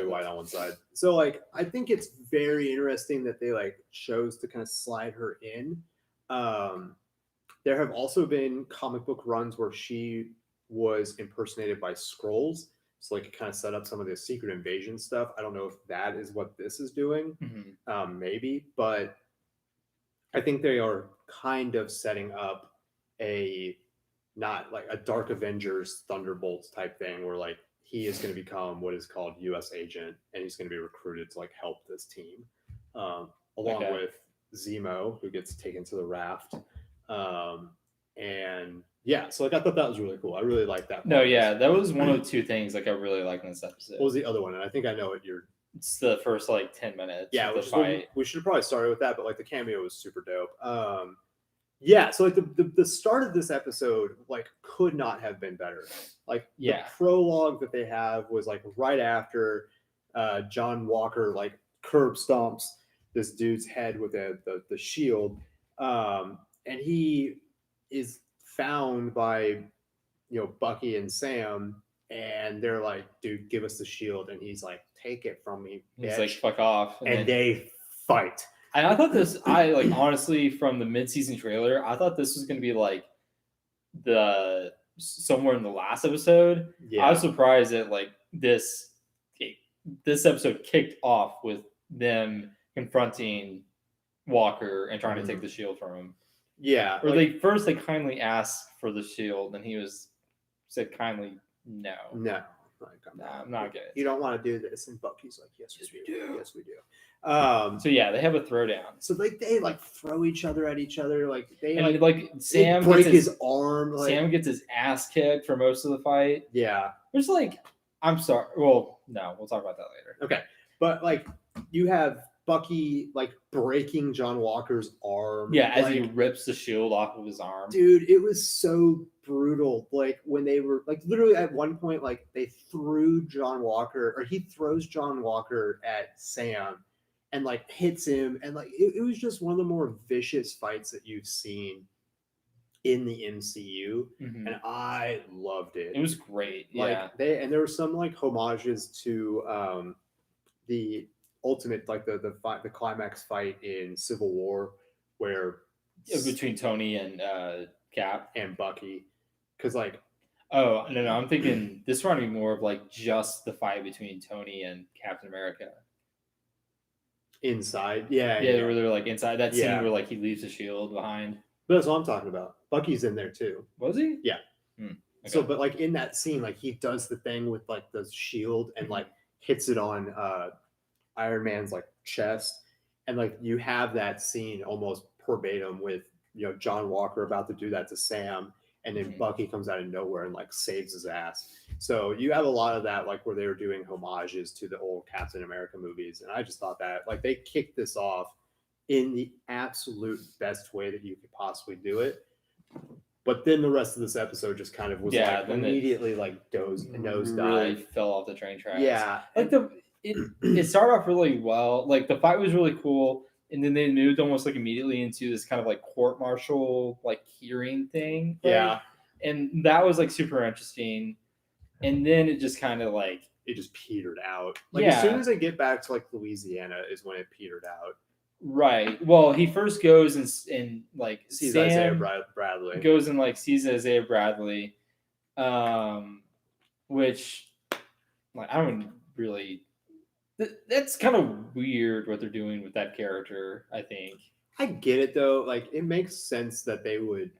B: white on one side. So like I think it's very interesting that they like chose to kind of slide her in. There have also been comic book runs where she was impersonated by Skrulls. So like it kind of set up some of the Secret Invasion stuff. I don't know if that is what this is doing. Maybe, but I think they are kind of setting up a not like a Dark Avengers Thunderbolts type thing where like he is going to become what is called U.S. agent and he's going to be recruited to like help this team, along with Zemo, who gets taken to the raft. And yeah, so like I thought that was really cool. I really liked that.
A: No, yeah, that was one of two things like I really liked in this episode.
B: What was the other one? And I think I know what you're.
A: It's the first like 10 minutes.
B: Yeah, we should have probably started with that, but like the cameo was super dope. Yeah, so like the start of this episode like could not have been better. Like the prologue that they have was like right after John Walker like curb stomps this dude's head with the shield, and he is found by Bucky and Sam, and they're like, dude, give us the shield, and he's like, take it from me, bitch.
A: He's like, fuck off,
B: and they fight.
A: And I thought this, I like honestly from the mid-season trailer, I thought this was going to be like the somewhere in the last episode. I was surprised that like this episode kicked off with them confronting Walker and trying to take the shield from him.
B: Yeah,
A: or like, they kindly asked for the shield, and he said kindly no. I'm not good.
B: You don't want to do this, and Bucky's like, yes, we do. Yes, we do.
A: So yeah, they have a throwdown.
B: So like they like throw each other at each other, like they
A: and like Sam
B: break his arm. Like,
A: Sam gets his ass kicked for most of the fight.
B: Yeah,
A: which like I'm sorry. Well, no, we'll talk about that later.
B: Okay, but like you have Bucky like breaking John Walker's arm.
A: Yeah, as he rips the shield off of his arm.
B: Dude, it was so brutal. Like when they were like literally at one point, like they threw John Walker, or he throws John Walker at Sam and like hits him, and like it was just one of the more vicious fights that you've seen in the MCU, and I loved it.
A: It was great.
B: Like there were some like homages to the ultimate, like the climax fight in Civil War, where
A: between Tony and Cap
B: and Bucky, because like
A: no, I'm thinking this reminded me more of like just the fight between Tony and Captain America.
B: Inside,
A: where they're like inside that scene where like he leaves the shield behind.
B: But that's what I'm talking about. Bucky's in there too.
A: Was he?
B: Yeah. Okay. So, but like in that scene, like he does the thing with like the shield and like hits it on Iron Man's like chest, and like you have that scene almost verbatim with John Walker about to do that to Sam, and then Bucky comes out of nowhere and like saves his ass. So you have a lot of that, like where they were doing homages to the old Captain America movies, and I just thought that like they kicked this off in the absolute best way that you could possibly do it. But then the rest of this episode just kind of was like immediately like nosedive.
A: Really fell off the train tracks.
B: Yeah,
A: like it started off really well. Like the fight was really cool, and then they moved almost like immediately into this kind of like court martial like hearing thing. Right?
B: Yeah,
A: and that was like super interesting. And then it just kind of like
B: it just petered out. Like as soon as they get back to like Louisiana is when it petered out.
A: Right. Well, he first goes and like
B: sees
A: Sam
B: Isaiah Bradley.
A: Goes and like sees Isaiah Bradley, which like I don't really. That's kind of weird what they're doing with that character. I think
B: I get it though. Like it makes sense that they would,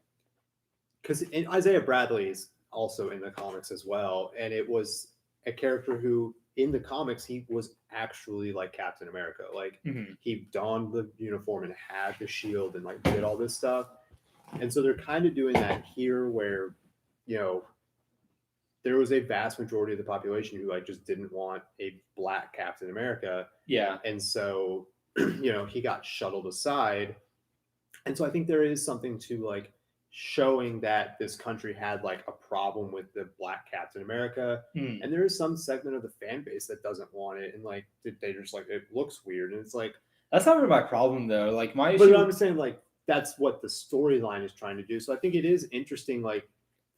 B: because Isaiah Bradley is also in the comics as well, and it was a character who in the comics, he was actually like Captain America. Like
A: Mhm.
B: he donned the uniform and had the shield and like did all this stuff. And so they're kind of doing that here where, you know, there was a vast majority of the population who like just didn't want a black Captain America.
A: Yeah.
B: And so, you know, he got shuttled aside. And so I think there is something to like showing that this country had like a problem with the black Captain America.
A: Mm.
B: And there is some segment of the fan base that doesn't want it. And like they just like it looks weird. And it's like,
A: That's not really my problem though. Like my
B: but
A: issue.
B: I'm saying like that's what the storyline is trying to do. So I think it is interesting, like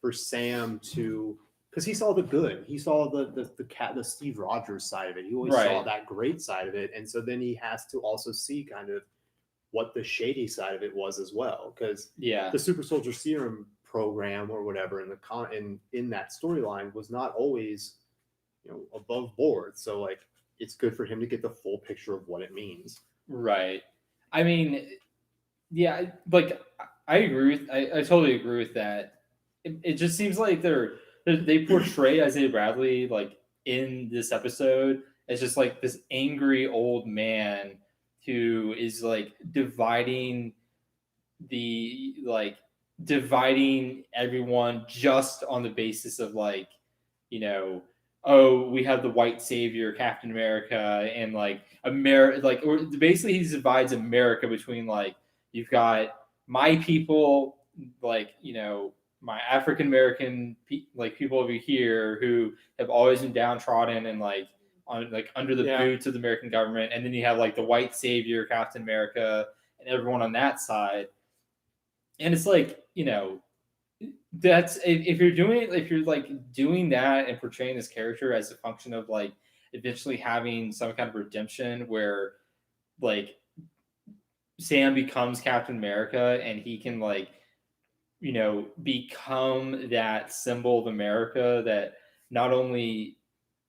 B: for Sam to, because he saw the good, he saw the Steve Rogers side of it. He always saw
A: Right.
B: that great side of it, and so then he has to also see kind of what the shady side of it was as well. Because
A: Yeah.
B: the Super Soldier Serum program or whatever in in that storyline was not always, you know, above board. So like it's good for him to get the full picture of what it means.
A: Right. I mean, yeah, like I agree with I totally agree with that. It just seems like they portray Isaiah Bradley like in this episode as just like this angry old man who is like dividing everyone just on the basis of like, you know, oh, we have the white savior Captain America and like America, like, or basically he divides America between like you've got my people, like, you know, my African American like people over here who have always been downtrodden and like on like under the
B: Yeah.
A: boots of the American government, and then you have like the white savior Captain America and everyone on that side. And it's like, you know, that's if you're doing, if you're like doing that and portraying this character as a function of like eventually having some kind of redemption where like Sam becomes Captain America and he can like, you know, become that symbol of America that not only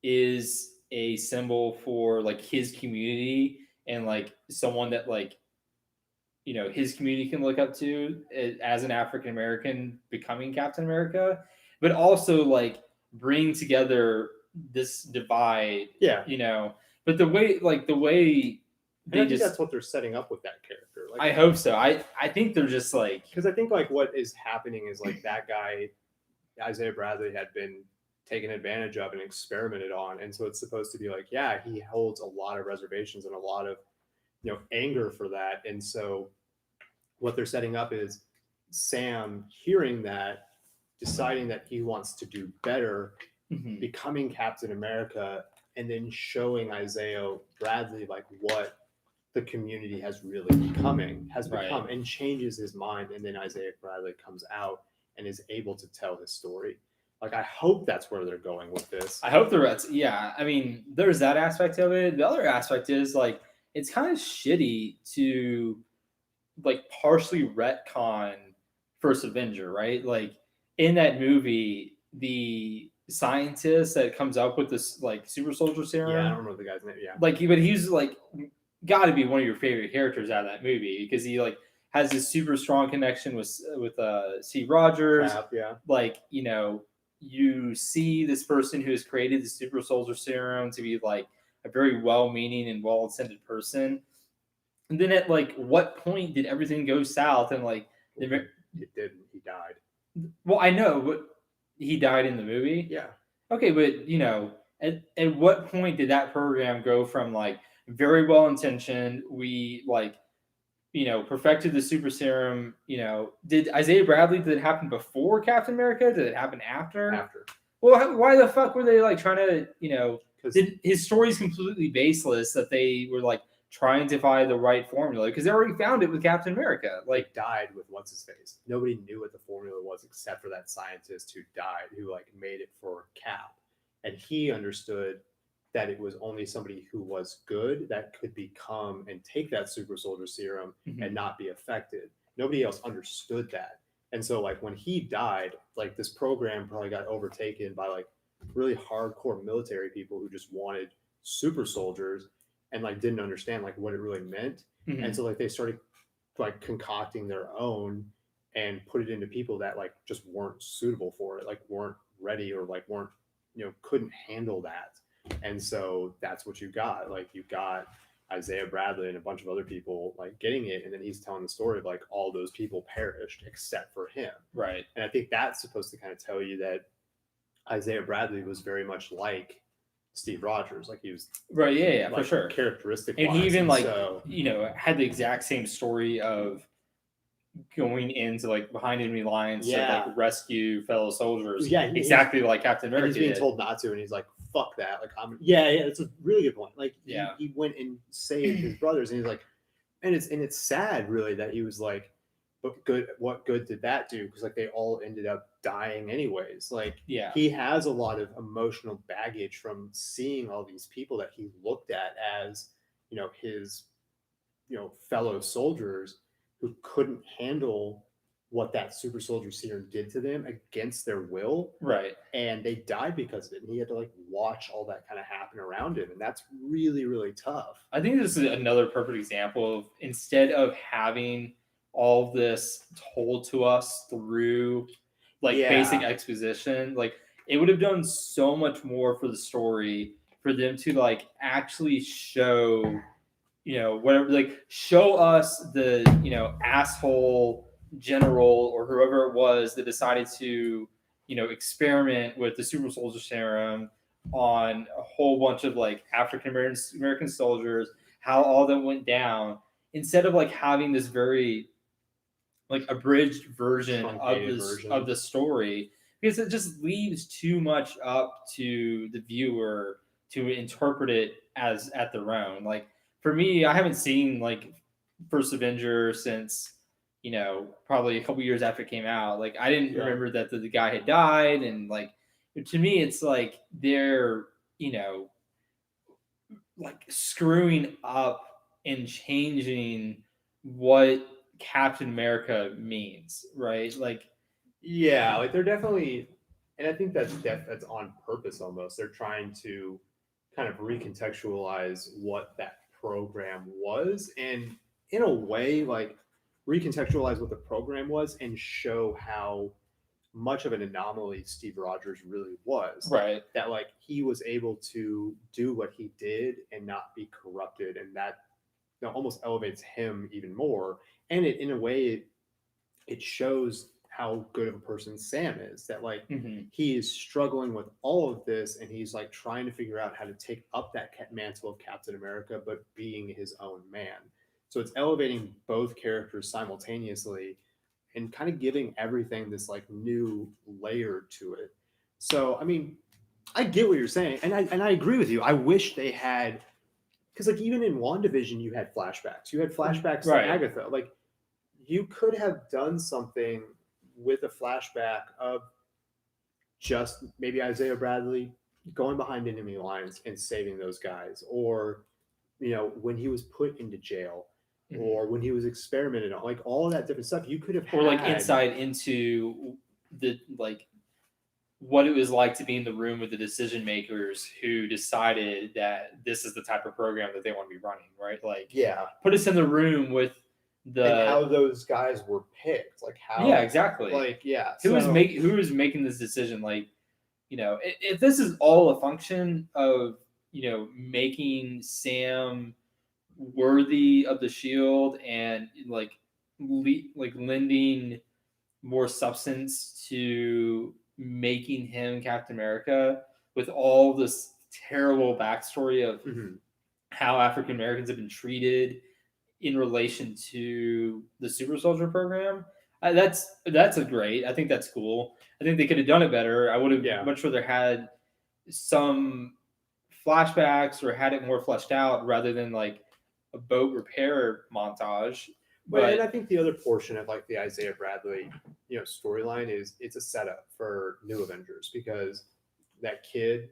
A: is a symbol for like his community and like someone that like, you know, his community can look up to as an African American becoming Captain America, but also like bring together this divide,
B: Yeah.
A: you know. But the way
B: And I
A: they
B: think that's
A: just,
B: what they're setting up with that character. Like
A: I hope so. I think they're just like,
B: because I think like what is happening is like that guy Isaiah Bradley had been taken advantage of and experimented on, and so it's supposed to be like, yeah, he holds a lot of reservations and a lot of, you know, anger for that, and so what they're setting up is Sam hearing that, deciding that he wants to do better,
A: mhm,
B: becoming Captain America, and then showing Isaiah Bradley like what the community has become
A: right.
B: and changes his mind, and then Isaiah Bradley comes out and is able to tell his story. Like I hope that's where they're going with this.
A: I hope the Reds. Yeah, I mean, there's that aspect of it. The other aspect is like it's kind of shitty to like partially retcon First Avenger, right? Like in that movie, the scientist that comes up with this like super soldier
B: Yeah, I
A: serum,
B: don't remember the guy's name. Yeah,
A: like, but he's like got to be one of your favorite characters out of that movie because he like has this super strong connection with Steve Rogers.
B: Cap. Yeah,
A: Like, you know, you see this person who has created the super soldier serum to be like a very well-meaning and well-intended person. And then at like what point did everything go south and like the,
B: it didn't. He died.
A: well, I know, but he died in the movie.
B: Yeah,
A: Okay, but you know, at what point did that program go from like very well intentioned, we like, you know, perfected the super serum, you know, did Isaiah Bradley, did it happen before Captain America? Did it happen after?
B: after.
A: Well, why the fuck were they like trying to, you know,
B: Because
A: did his story's completely baseless that they were like trying to find the right formula because they already found it with Captain America. Like,
B: died with what's his face. Nobody knew what the formula was except for that scientist who died, who like made it for Cap, and he understood that it was only somebody who was good that could become and take that super soldier serum and not be affected. Nobody else understood that. And so like when he died, like this program probably got overtaken by like really hardcore military people who just wanted super soldiers and like didn't understand like what it really meant.
A: mhm.
B: And so like they started like concocting their own and put it into people that like just weren't suitable for it, like weren't ready or like weren't, you know, couldn't handle that. And so that's what you got. Like you got Isaiah Bradley and a bunch of other people like getting it, and then he's telling the story of like all those people perished except for him.
A: Right.
B: And I think that's supposed to kind of tell you that Isaiah Bradley was very much like Steve Rogers. Like he was
A: Right. Yeah.
B: like,
A: For sure.
B: characteristic.
A: And he even like
B: so,
A: had the exact same story of going into like behind enemy lines to like rescue fellow soldiers.
B: Yeah,
A: exactly like Captain America.
B: He's being told not to, and he's like, "Fuck that!" Like, yeah, it's a really good point. Like, he went and saved his brothers, and he's like, and it's sad, really, that he was like, but good. What good did that do? Because like they all ended up dying anyways. Like, he has a lot of emotional baggage from seeing all these people that he looked at as, his, fellow soldiers who couldn't handle what that super soldier serum did to them against their will.
A: Right.
B: And they died because of it. And he had to like watch all that kind of happen around him. And that's really, really tough.
A: I think this is another perfect example of instead of having all of this told to us through like basic exposition, like it would have done so much more for the story for them to like actually show, whatever, like show us the, asshole general or whoever it was that decided to, experiment with the super soldier serum on a whole bunch of like African American soldiers, how all that went down, instead of like having this very like abridged version of the story, because it just leaves too much up to the viewer to interpret it as at their own. Like for me, I haven't seen like First Avenger since probably a couple years after it came out. Like I didn't remember that the guy had died, and like to me, it's like they're like screwing up and changing what Captain America means, right? Like,
B: like they're definitely, and I think that's on purpose almost. They're trying to kind of recontextualize what that program was, and in a way, like recontextualize what the program was and show how much of an anomaly Steve Rogers really was.
A: Right.
B: That like he was able to do what he did and not be corrupted, and that almost elevates him even more. And it, in a way, it shows how good of a person Sam is. That like he is struggling with all of this, and he's like trying to figure out how to take up that mantle of Captain America, but being his own man. So it's elevating both characters simultaneously, and kind of giving everything this like new layer to it. So I mean, I get what you're saying, and I agree with you. I wish they had, because like even in WandaVision, you had flashbacks. You had flashbacks to Agatha. Like you could have done something with a flashback of just maybe Isaiah Bradley going behind enemy lines and saving those guys, or when he was put into jail, or when he was experimented on, like all of that different stuff. You could have
A: or like insight into the like what it was like to be in the room with the decision makers who decided that this is the type of program that they want to be running, right? Like put us in the room with
B: and how those guys were picked, like how
A: exactly,
B: like
A: who was making this decision, like if this is all a function of making Sam worthy of the shield and like lending more substance to making him Captain America with all this terrible backstory of how African Americans have been treated in relation to the super soldier program, that's a great. I think that's cool. I think they could have done it better. I would have much rather had some flashbacks or had it more fleshed out rather than like a boat repair montage.
B: But and I think the other portion of like the Isaiah Bradley, storyline is it's a setup for New Avengers, because that kid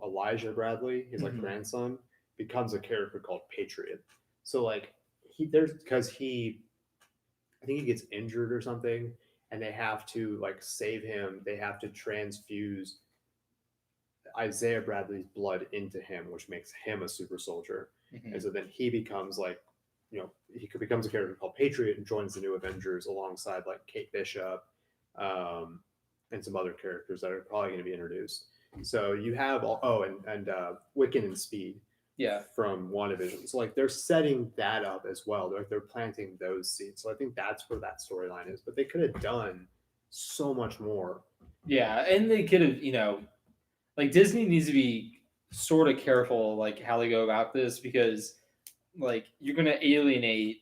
B: Elijah Bradley, his like grandson, becomes a character called Patriot. So like I think he gets injured or something, and they have to like save him. They have to transfuse Isaiah Bradley's blood into him, which makes him a super soldier. And so then he becomes like, he becomes a character called Patriot and joins the New Avengers alongside like Kate Bishop, and some other characters that are probably going to be introduced. So you have and Wiccan and Speed
A: Yeah.
B: from WandaVision. So like they're setting that up as well. They're planting those seeds. So I think that's where that storyline is. But they could have done so much more.
A: Yeah, and they could have, like Disney needs to be sort of careful like how they go about this because like you're going to alienate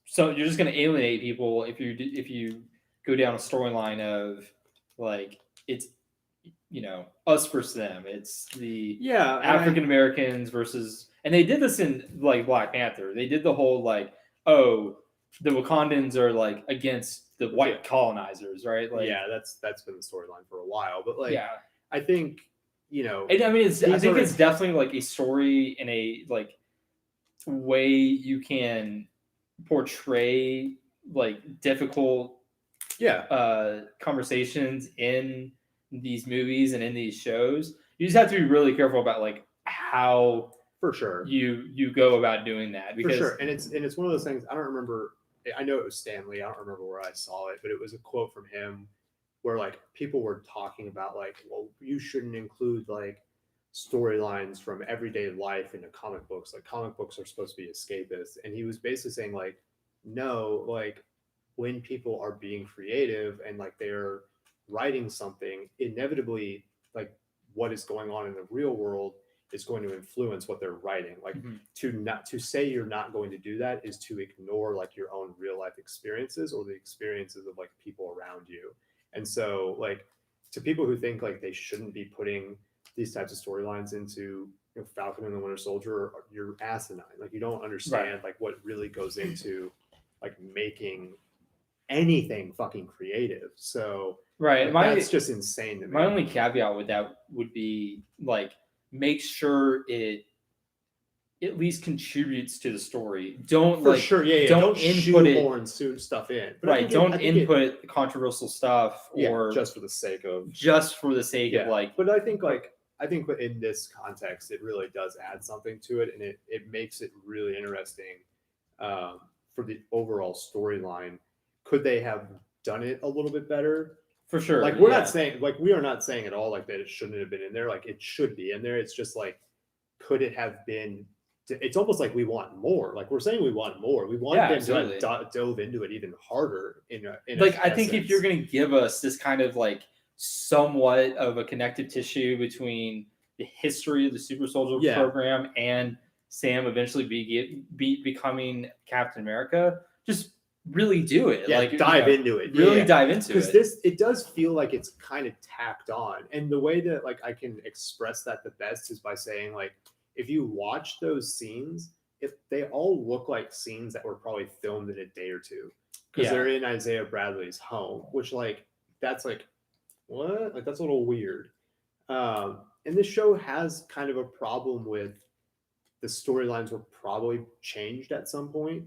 A: so you're just going to alienate people if you go down a storyline of like it's us versus them. It's the African Americans versus, and they did this in like Black Panther. They did the whole like, oh, the Wakandans are like against the white colonizers, right? Like,
B: yeah, that's been the storyline for a while. But like,
A: yeah,
B: I think
A: and I mean, I think it's definitely like a story in a like way you can portray like difficult conversations in these movies and in these shows. You just have to be really careful about like how
B: for sure
A: you go about doing that because
B: for sure. And it's one of those things. I don't remember. I know it was Stanley. I don't remember where I saw it, but it was a quote from him where like people were talking about like, well, you shouldn't include like storylines from everyday life into comic books. Like comic books are supposed to be escapist, and he was basically saying like, no, like when people are being creative and like they're writing something, inevitably like what is going on in the real world is going to influence what they're writing. Like to say you're not going to do that is to ignore like your own real life experiences or the experiences of like people around you. And so like to people who think like they shouldn't be putting these types of storylines into Falcon and the Winter Soldier, you're asinine. Like you don't understand like what really goes into like making anything fucking creative. So
A: right,
B: like, that's just insane to me.
A: My only caveat with that would be like make sure it at least contributes to the story. Don't
B: for
A: like
B: sure, don't input it stuff in.
A: But right, don't input controversial stuff or
B: just for the sake of
A: like.
B: But I think in this context, it really does add something to it, and it makes it really interesting for the overall storyline. Could they have done it a little bit better?
A: For sure.
B: Like we're not saying like we are not saying at all like that it shouldn't have been in there. Like it should be in there. It's just like could it have been? It's almost like we want more. Like we're saying we want more. We want them to dove into it even harder.
A: I think if you're going to give us this kind of like somewhat of a connective tissue between the history of the Super Soldier program and Sam eventually becoming Captain America, just really do it.
B: Like dive into it.
A: Really dive into it.
B: Because it does feel like it's kind of tacked on. And the way that like I can express that the best is by saying like if you watch those scenes, if they all look like scenes that were probably filmed in a day or two. Because they're in Isaiah Bradley's home, which like that's like what? Like that's a little weird. And this show has kind of a problem with the storylines were probably changed at some point.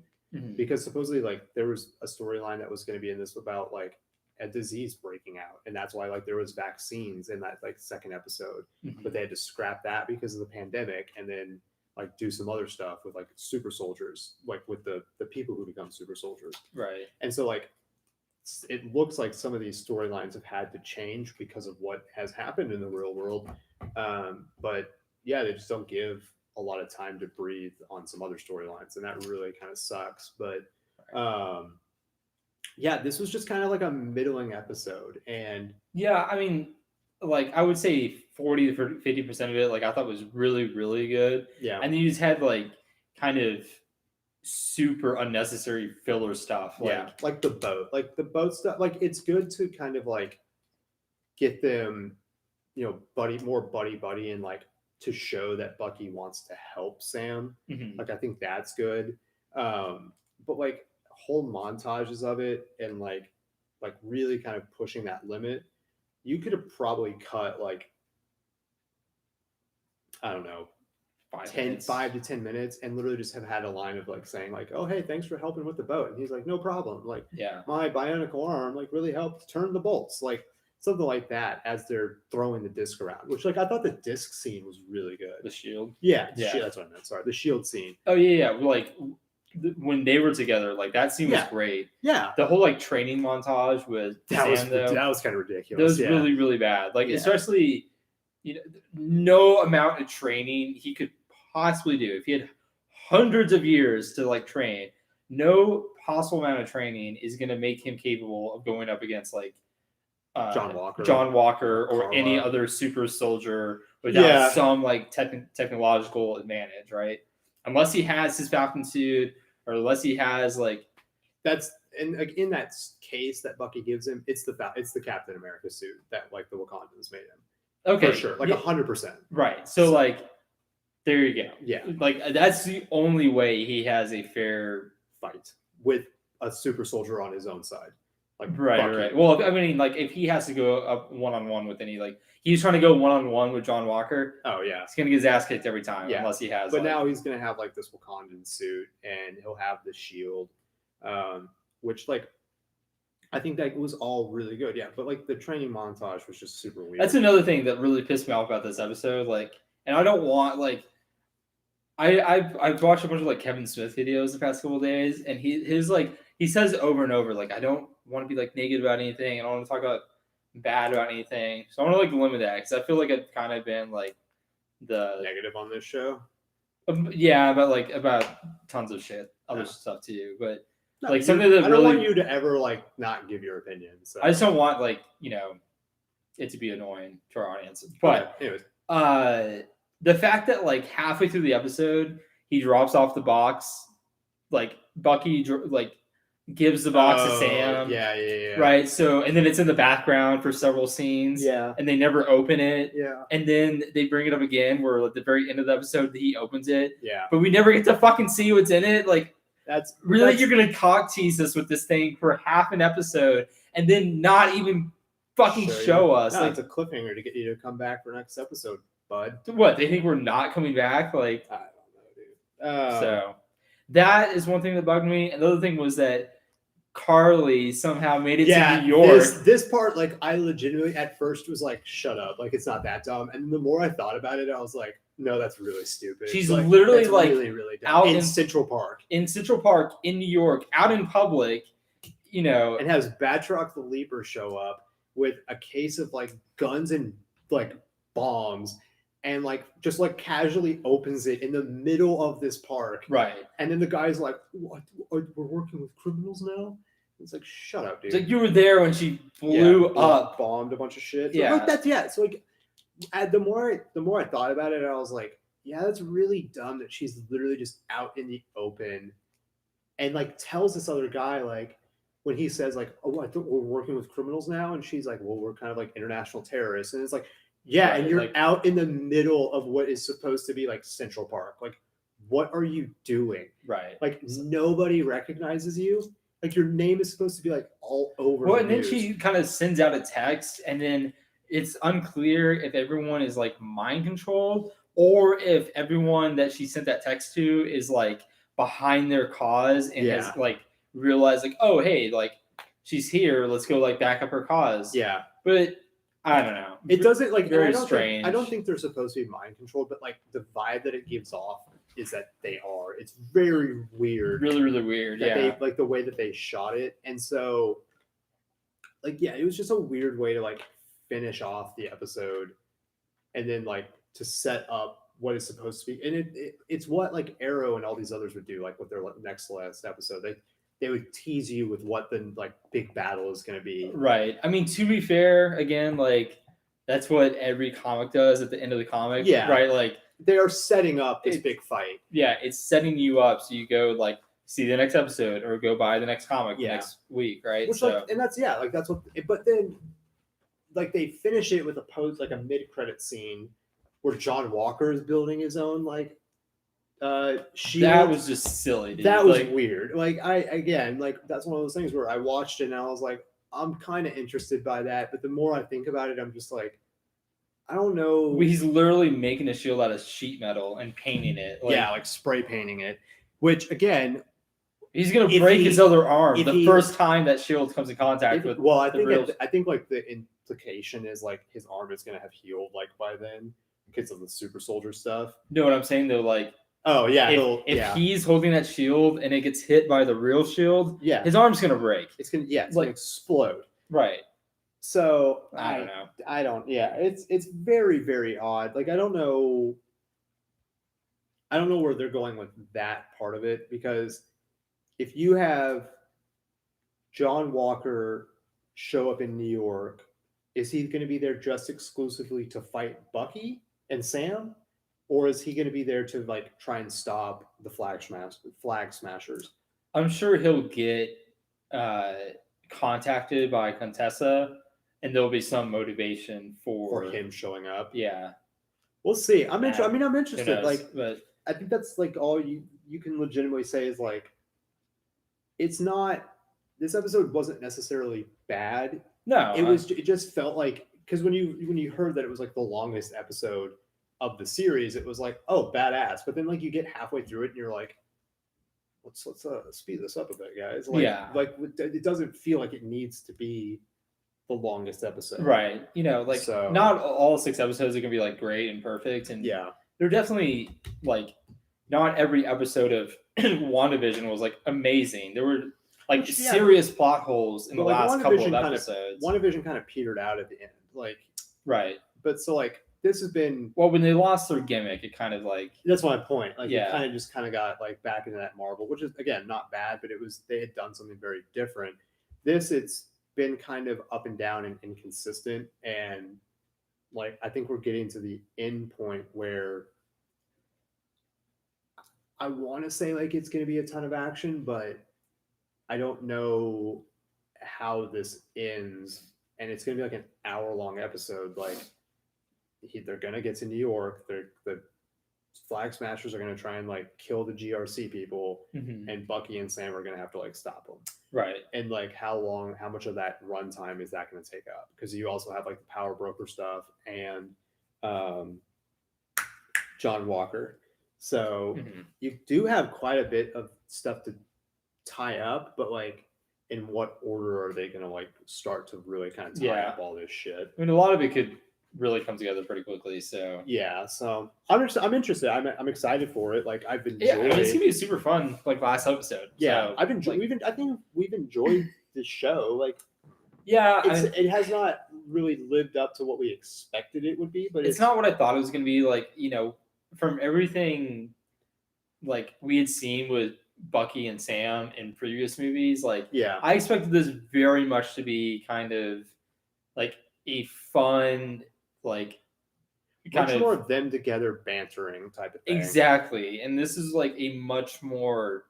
B: Because supposedly like there was a storyline that was going to be in this about like a disease breaking out, and that's why like there was vaccines in that like second episode, but they had to scrap that because of the pandemic and then like do some other stuff with like super soldiers, like with the people who become super soldiers,
A: right?
B: And so like it looks like some of these storylines have had to change because of what has happened in the real world, but yeah, they just don't give a lot of time to breathe on some other storylines, and that really kind of sucks. But this was just kind of like a middling episode, and
A: I mean, like I would say 40 to 50% of it, like I thought was really, really good.
B: Yeah,
A: and then you just had like kind of super unnecessary filler stuff.
B: Like the boat stuff. Like it's good to kind of like get them, more buddy, and like to show that Bucky wants to help Sam. Like I think that's good. But like whole montages of it and like really kind of pushing that limit, you could have probably cut like I don't know 5 to 10 minutes and literally just have had a line of like saying like, oh hey, thanks for helping with the boat, and he's like, no problem, like my bionicle arm like really helped turn the bolts, like something like that as they're throwing the disc around, which like I thought the disc scene was really good.
A: The shield.
B: That's what I meant. Sorry, the shield scene.
A: Oh yeah. Like when they were together, like that scene was
B: Yeah.
A: great.
B: Yeah,
A: The whole like training montage with
B: that was
A: Sam though,
B: kind of
A: that
B: ridiculous.
A: was
B: Yeah.
A: really really bad. Like
B: Yeah.
A: especially, no amount of training he could possibly do if he had hundreds of years to like train. No possible amount of training is going to make him capable of going up against like
B: John Walker.
A: or any
B: Karma.
A: other super soldier without some like technological advantage, right? Unless he has his Falcon suit, or unless he has like
B: That's and like, in that case that Bucky gives him, it's the Captain America suit that like the Wakandans made him.
A: okay,
B: For sure, like 100%.
A: right. So like, there you go.
B: Yeah,
A: Like that's the only way he has a fair
B: fight with a super soldier on his own side. Like
A: right,
B: Bucky.
A: right. Well, I mean, like if he has to go up 1-on-1 with any, like he's trying to go 1-on-1 with John Walker.
B: Oh yeah,
A: he's gonna get his ass kicked every time,
B: Yeah.
A: unless he has.
B: But
A: like,
B: now he's gonna have like this Wakandan suit, and he'll have the shield, which like I think that was all really good. Yeah, but like the training montage was just super weird.
A: that's another thing that really pissed me off about this episode. Like, and I don't want like. I've watched a bunch of like Kevin Smith videos the past couple of days, and his like he says over and over like I don't want to be like negative about anything, I don't want to talk about bad about anything, so I want to like limit that because I feel like I've kind of been like the
B: negative on this show.
A: Yeah, about tons of shit, other stuff too, but
B: No,
A: like something that
B: I don't want you to ever like not give your opinion. So.
A: I just don't want like it to be annoying to our audience, but
B: okay. Anyways.
A: The fact that like halfway through the episode he drops off the box, like Bucky like gives the box to Sam.
B: Yeah.
A: Right. So and then it's in the background for several scenes.
B: Yeah.
A: And they never open it.
B: Yeah.
A: And then they bring it up again where at the very end of the episode he opens it.
B: Yeah.
A: But we never get to fucking see what's in it. Like you're gonna cock tease us with this thing for half an episode and then not even fucking show us.
B: No,
A: like
B: it's a cliffhanger to get you to come back for next episode. Bud.
A: What, they think we're not coming back? Like,
B: I don't know, dude.
A: So that is one thing that bugged me. Another thing was that Carly somehow made it to New York.
B: This part, like, I legitimately at first was like, "Shut up!" Like, it's not that dumb. And the more I thought about it, I was like, "No, that's really stupid."
A: She's like, literally like
B: really dumb.
A: out
B: in Central Park,
A: in New York, out in public, and
B: has Batroc the Leaper show up with a case of like guns and like bombs. And like just like casually opens it in the middle of this park,
A: right?
B: And then the guy's like, "What? We're working with criminals now?" It's like, shut up, dude.
A: It's like you were there when she blew up,
B: bombed a bunch of shit.
A: Yeah,
B: like that's So like, the more I thought about it, I was like, yeah, that's really dumb that she's literally just out in the open, and like tells this other guy like when he says like, "Oh, I thought we're working with criminals now," and she's like, "Well, we're kind of like international terrorists," and it's like. Yeah, right, and you're like, out in the middle of what is supposed to be like Central Park. Like, what are you doing?
A: Right.
B: Like, nobody recognizes you. Like, your name is supposed to be like all over.
A: Well, and then she kind of sends out a text, and then it's unclear if everyone is like mind controlled or if everyone that she sent that text to is like behind their cause and has like realized like, oh, hey, like she's here. Let's go like back up her cause.
B: Yeah.
A: But I don't know.
B: It doesn't like
A: very strange.
B: I don't think they're supposed to be mind controlled, but like the vibe that it gives off is that they are. It's very weird.
A: Really, really weird. Yeah.
B: They, like the way that they shot it. And so like it was just a weird way to like finish off the episode and then like to set up what is supposed to be. And it's what like Arrow and all these others would do, like with their next last episode. They would tease you with what the like big battle is going to be.
A: Right. I mean, to be fair, again, like that's what every comic does at the end of the comic.
B: Yeah.
A: Right. Like
B: they are setting up this big fight.
A: Yeah. It's setting you up. So you go like see the next episode or go buy the next comic next week. Right.
B: Which like, and that's, like that's what, but then like they finish it with a mid-credit scene where John Walker is building his own like,
A: that was just silly, dude.
B: That was weird. Like that's one of those things where I watched it and I was like, I'm kind of interested by that, but the more I think about it, I'm just like, I don't know.
A: He's literally making a shield out of sheet metal and painting it.
B: Like spray painting it. Which again,
A: he's gonna break his other arm the first time that shield comes in contact with.
B: Well, I think like the implication is like his arm is gonna have healed like by then because of the super soldier stuff.
A: You know what I'm saying though, like.
B: Oh yeah,
A: If he's holding that shield and it gets hit by the real shield,
B: yeah,
A: his arm's gonna break.
B: it's gonna
A: like-
B: explode.
A: Right.
B: So
A: I don't know.
B: I don't. Yeah, it's very very odd. Like I don't know where they're going with that part of it, because if you have John Walker show up in New York, is he going to be there just exclusively to fight Bucky and Sam, or is he going to be there to like try and stop the Flag Smashers?
A: I'm sure he'll get contacted by Contessa, and there'll be some motivation for
B: him showing up.
A: Yeah,
B: we'll see. I'm
A: Yeah.
B: interested. Like,
A: but
B: I think that's like all you can legitimately say is like, it's not. This episode wasn't necessarily bad.
A: no,
B: It just felt like, because when you heard that it was like the longest episode of the series, it was like, oh, badass. But then like you get halfway through it and you're like, let's speed this up a bit, guys. Like,
A: Yeah.
B: like it doesn't feel like it needs to be the longest episode.
A: right. Like
B: So-
A: not all 6 episodes are gonna be like great and perfect, and
B: Yeah.
A: they're definitely like not every episode of WandaVision was like amazing. There were like
B: Yeah.
A: serious plot holes in the
B: But, like,
A: last couple of
B: WandaVision
A: episodes.
B: WandaVision kind of petered out at the end. Like,
A: Right.
B: but so like this has been.
A: Well, when they lost their gimmick, it kind of like
B: That's my point. Like,
A: Yeah.
B: it kind of just got like back into that Marvel, which is again not bad, but they had done something very different. It's been kind of up and down and inconsistent, and like I think we're getting to the end point where I want to say like it's going to be a ton of action, but I don't know how this ends, and it's going to be like an hour-long episode. Like they're going to get to New York. The Flag Smashers are going to try and like kill the GRC people, and Bucky and Sam are going to have to like stop them.
A: right.
B: And like how much of that runtime is that going to take up? Because you also have like the Power Broker stuff and John Walker. So you do have quite a bit of stuff to tie up, but like in what order are they going to like start to really kind of tie
A: Yeah.
B: up all this shit?
A: I mean, a lot of it could really come together pretty quickly. So
B: Yeah, so I'm interested. I'm excited for it. Like I've enjoyed.
A: yeah, I mean, it's gonna be super fun. Like last episode.
B: Yeah,
A: So,
B: I've enjoyed.
A: like,
B: I think we've enjoyed the show. Like
A: yeah,
B: it has not really lived up to what we expected it would be, but
A: it's not what I thought it was gonna be. Like from everything, like we had seen with Bucky and Sam in previous movies, like
B: Yeah,
A: I expected this very much to be kind of like a fun, like kind
B: much
A: of
B: more of them together bantering type of thing.
A: exactly. And this is like a much more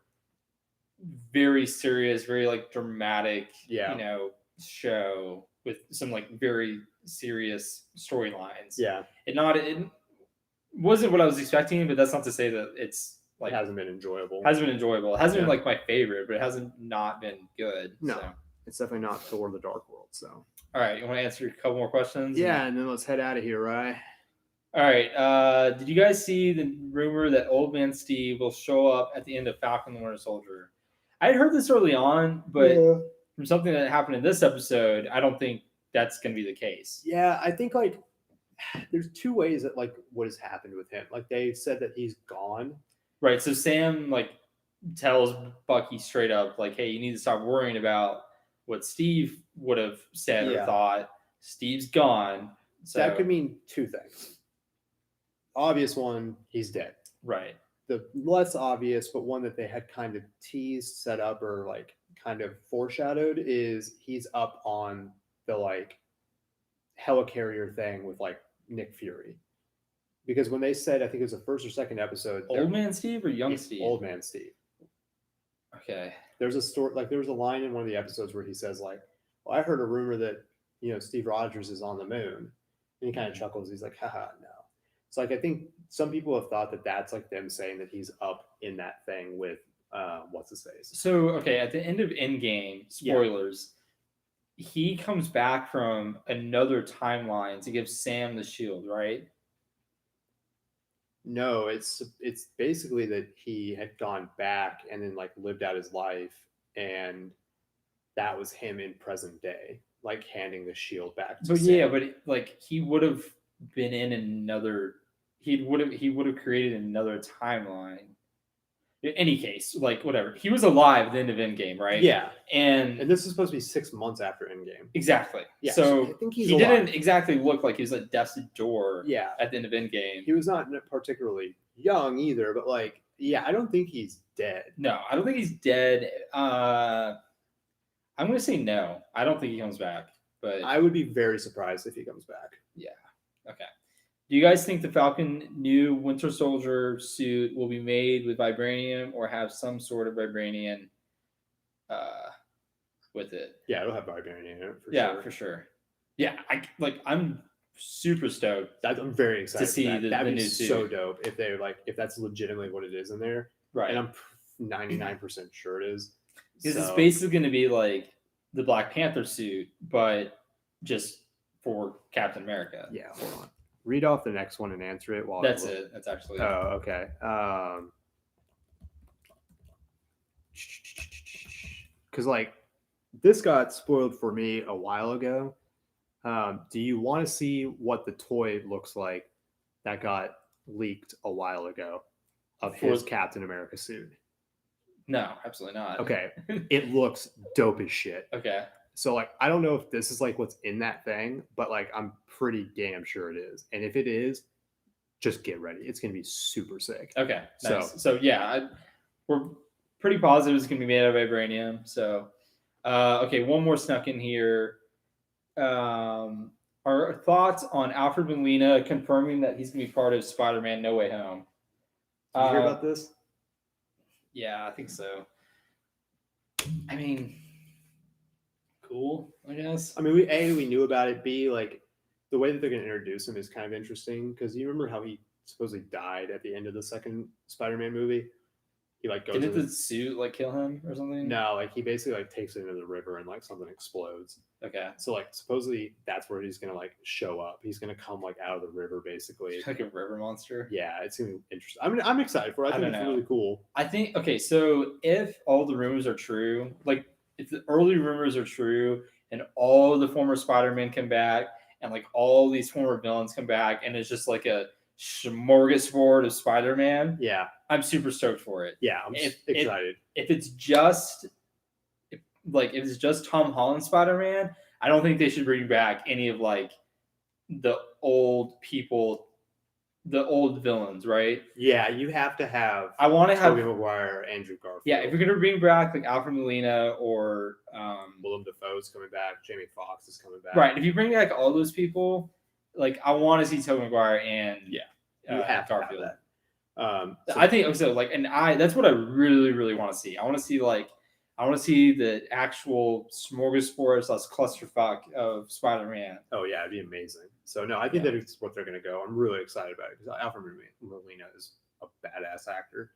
A: very serious, very like dramatic,
B: Yeah.
A: show with some like very serious storylines.
B: Yeah,
A: It wasn't what I was expecting, but that's not to say that it's like
B: it hasn't been enjoyable.
A: It hasn't been
B: Yeah.
A: like my favorite, but it hasn't not been good.
B: No.
A: So.
B: It's definitely not Thor: The Dark World. So
A: All right, you want to answer a couple more questions?
B: yeah, and then let's head out of here, right?
A: All right. Did you guys see the rumor that Old Man Steve will show up at the end of Falcon and the Winter Soldier? I had heard this early on, but from something that happened in this episode, I don't think that's going to be the case.
B: Yeah, I think like there's 2 ways that like what has happened with him. Like they said that he's gone.
A: Right. So Sam like tells Bucky straight up, like, "Hey, you need to stop worrying about what Steve would have said or
B: Yeah.
A: thought. Steve's gone." So
B: That could mean 2 things. Obvious one, he's dead.
A: right.
B: The less obvious, but one that they had kind of teased, set up, or like kind of foreshadowed is he's up on the like helicarrier thing with like Nick Fury. Because when they said, I think it was the first or second episode,
A: Old Man Steve or Young
B: it's
A: Steve?
B: Old Man Steve.
A: Okay.
B: There's a story, like there was a line in one of the episodes where he says like, well, I heard a rumor that, Steve Rogers is on the moon. And he kind of chuckles. He's like, haha, no. So like, I think some people have thought that that's like them saying that he's up in that thing with, what's his face?
A: So, okay, at the end of Endgame, spoilers, he comes back from another timeline to give Sam the shield, right?
B: No, it's basically that he had gone back and then like lived out his life, and that was him in present day, like handing the shield back to
A: But
B: Sam.
A: yeah, but like he would have been in another. he would have created another timeline. In any case, like whatever, he was alive at the end of Endgame, right?
B: Yeah,
A: and
B: and this is supposed to be 6 months after Endgame.
A: exactly.
B: Yeah,
A: So
B: I think he's
A: he
B: alive.
A: didn't exactly look like he was at death's door.
B: Yeah,
A: at the end of Endgame.
B: he was not particularly young either, but like, yeah, I don't think he's dead.
A: No, I don't think he's dead. I'm gonna say no. I don't think he comes back. But
B: I would be very surprised if he comes back.
A: yeah, okay. Do you guys think the Falcon new Winter Soldier suit will be made with vibranium or have some sort of vibranium with it?
B: Yeah, it'll have vibranium in it for
A: Yeah,
B: sure.
A: for sure. Yeah, I'm super stoked.
B: I'm very excited
A: to see
B: that.
A: the
B: That'd
A: new
B: be
A: suit.
B: so dope if they if that's legitimately what it is in there.
A: Right.
B: And I'm 99% sure it is.
A: Because it's basically going to be like the Black Panther suit, but just for Captain America.
B: Yeah, hold on. Read off the next one and answer it while
A: That's it. That's actually it.
B: Oh, okay. Because like this got spoiled for me a while ago. Do you want to see what the toy looks like that got leaked a while ago of his Captain America suit?
A: No, absolutely not.
B: Okay. It looks dope as shit.
A: Okay.
B: So like I don't know if this is like what's in that thing, but like I'm pretty damn sure it is. And if it is, just get ready. It's gonna be super sick.
A: Okay. Nice. So yeah, we're pretty positive it's gonna be made out of vibranium. So okay, one more snuck in here. Our thoughts on Alfred Molina confirming that he's gonna be part of Spider-Man No Way Home.
B: Did you hear about this?
A: Yeah, I think so. I mean, cool, I guess.
B: I mean, we knew about it. B, like the way that they're going to introduce him is kind of interesting because you remember how he supposedly died at the end of the second Spider-Man movie. He like goes.
A: Didn't the suit like kill him or something?
B: No, like he basically like takes it into the river and like something explodes.
A: Okay.
B: So like supposedly that's where he's gonna like show up. He's gonna come like out of the river basically.
A: Like a river monster.
B: Yeah, it's gonna be interesting. I mean, I'm excited for it. I think it's really cool.
A: I think okay, so if all the rumors are true, like if the early rumors are true and all the former Spider-Man come back and like all these former villains come back and it's just like a smorgasbord of Spider-Man.
B: Yeah.
A: I'm super stoked for it.
B: Yeah, I'm excited.
A: If it's just Tom Holland Spider-Man, I don't think they should bring back any of like the old people, the old villains, right?
B: Yeah, you have to have.
A: I want to have
B: Tobey Maguire, Andrew Garfield.
A: Yeah, if you're gonna bring back like Alfred Molina or
B: Willem Dafoe's coming back, Jamie Foxx is coming back.
A: Right. If you bring back all those people, like I want to see Tobey Maguire and
B: you have
A: Garfield.
B: To have that.
A: I think so. Like, and that's what I really, really want to see. I want to see the actual smorgasbord / clusterfuck of Spider-Man.
B: Oh yeah, it'd be amazing. So no, I think that is what they're gonna go. I'm really excited about it because Alfred Molina is a badass actor.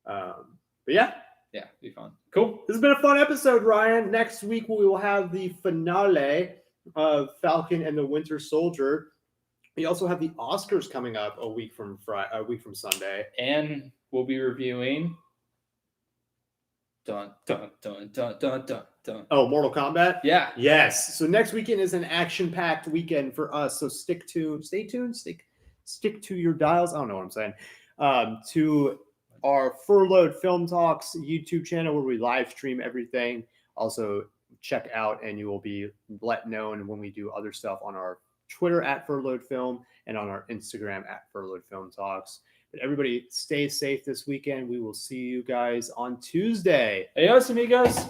B: But yeah,
A: it'd be fun. Cool.
B: This has been a fun episode, Ryan. Next week we will have the finale of Falcon and the Winter Soldier. We also have the Oscars coming up a week from Sunday,
A: and we'll be reviewing. Dun dun dun dun dun dun dun.
B: Oh, Mortal Kombat.
A: Yeah.
B: Yes. So next weekend is an action-packed weekend for us. So stay tuned, stick to your dials. I don't know what I'm saying. To our Furloughed Film Talks YouTube channel where we live stream everything. Also check out and you will be let known when we do other stuff on our Twitter at Furloughed Film and on our Instagram at Furloughed Film Talks. But everybody stay safe this weekend. We will see you guys on Tuesday.
A: Adios, amigos.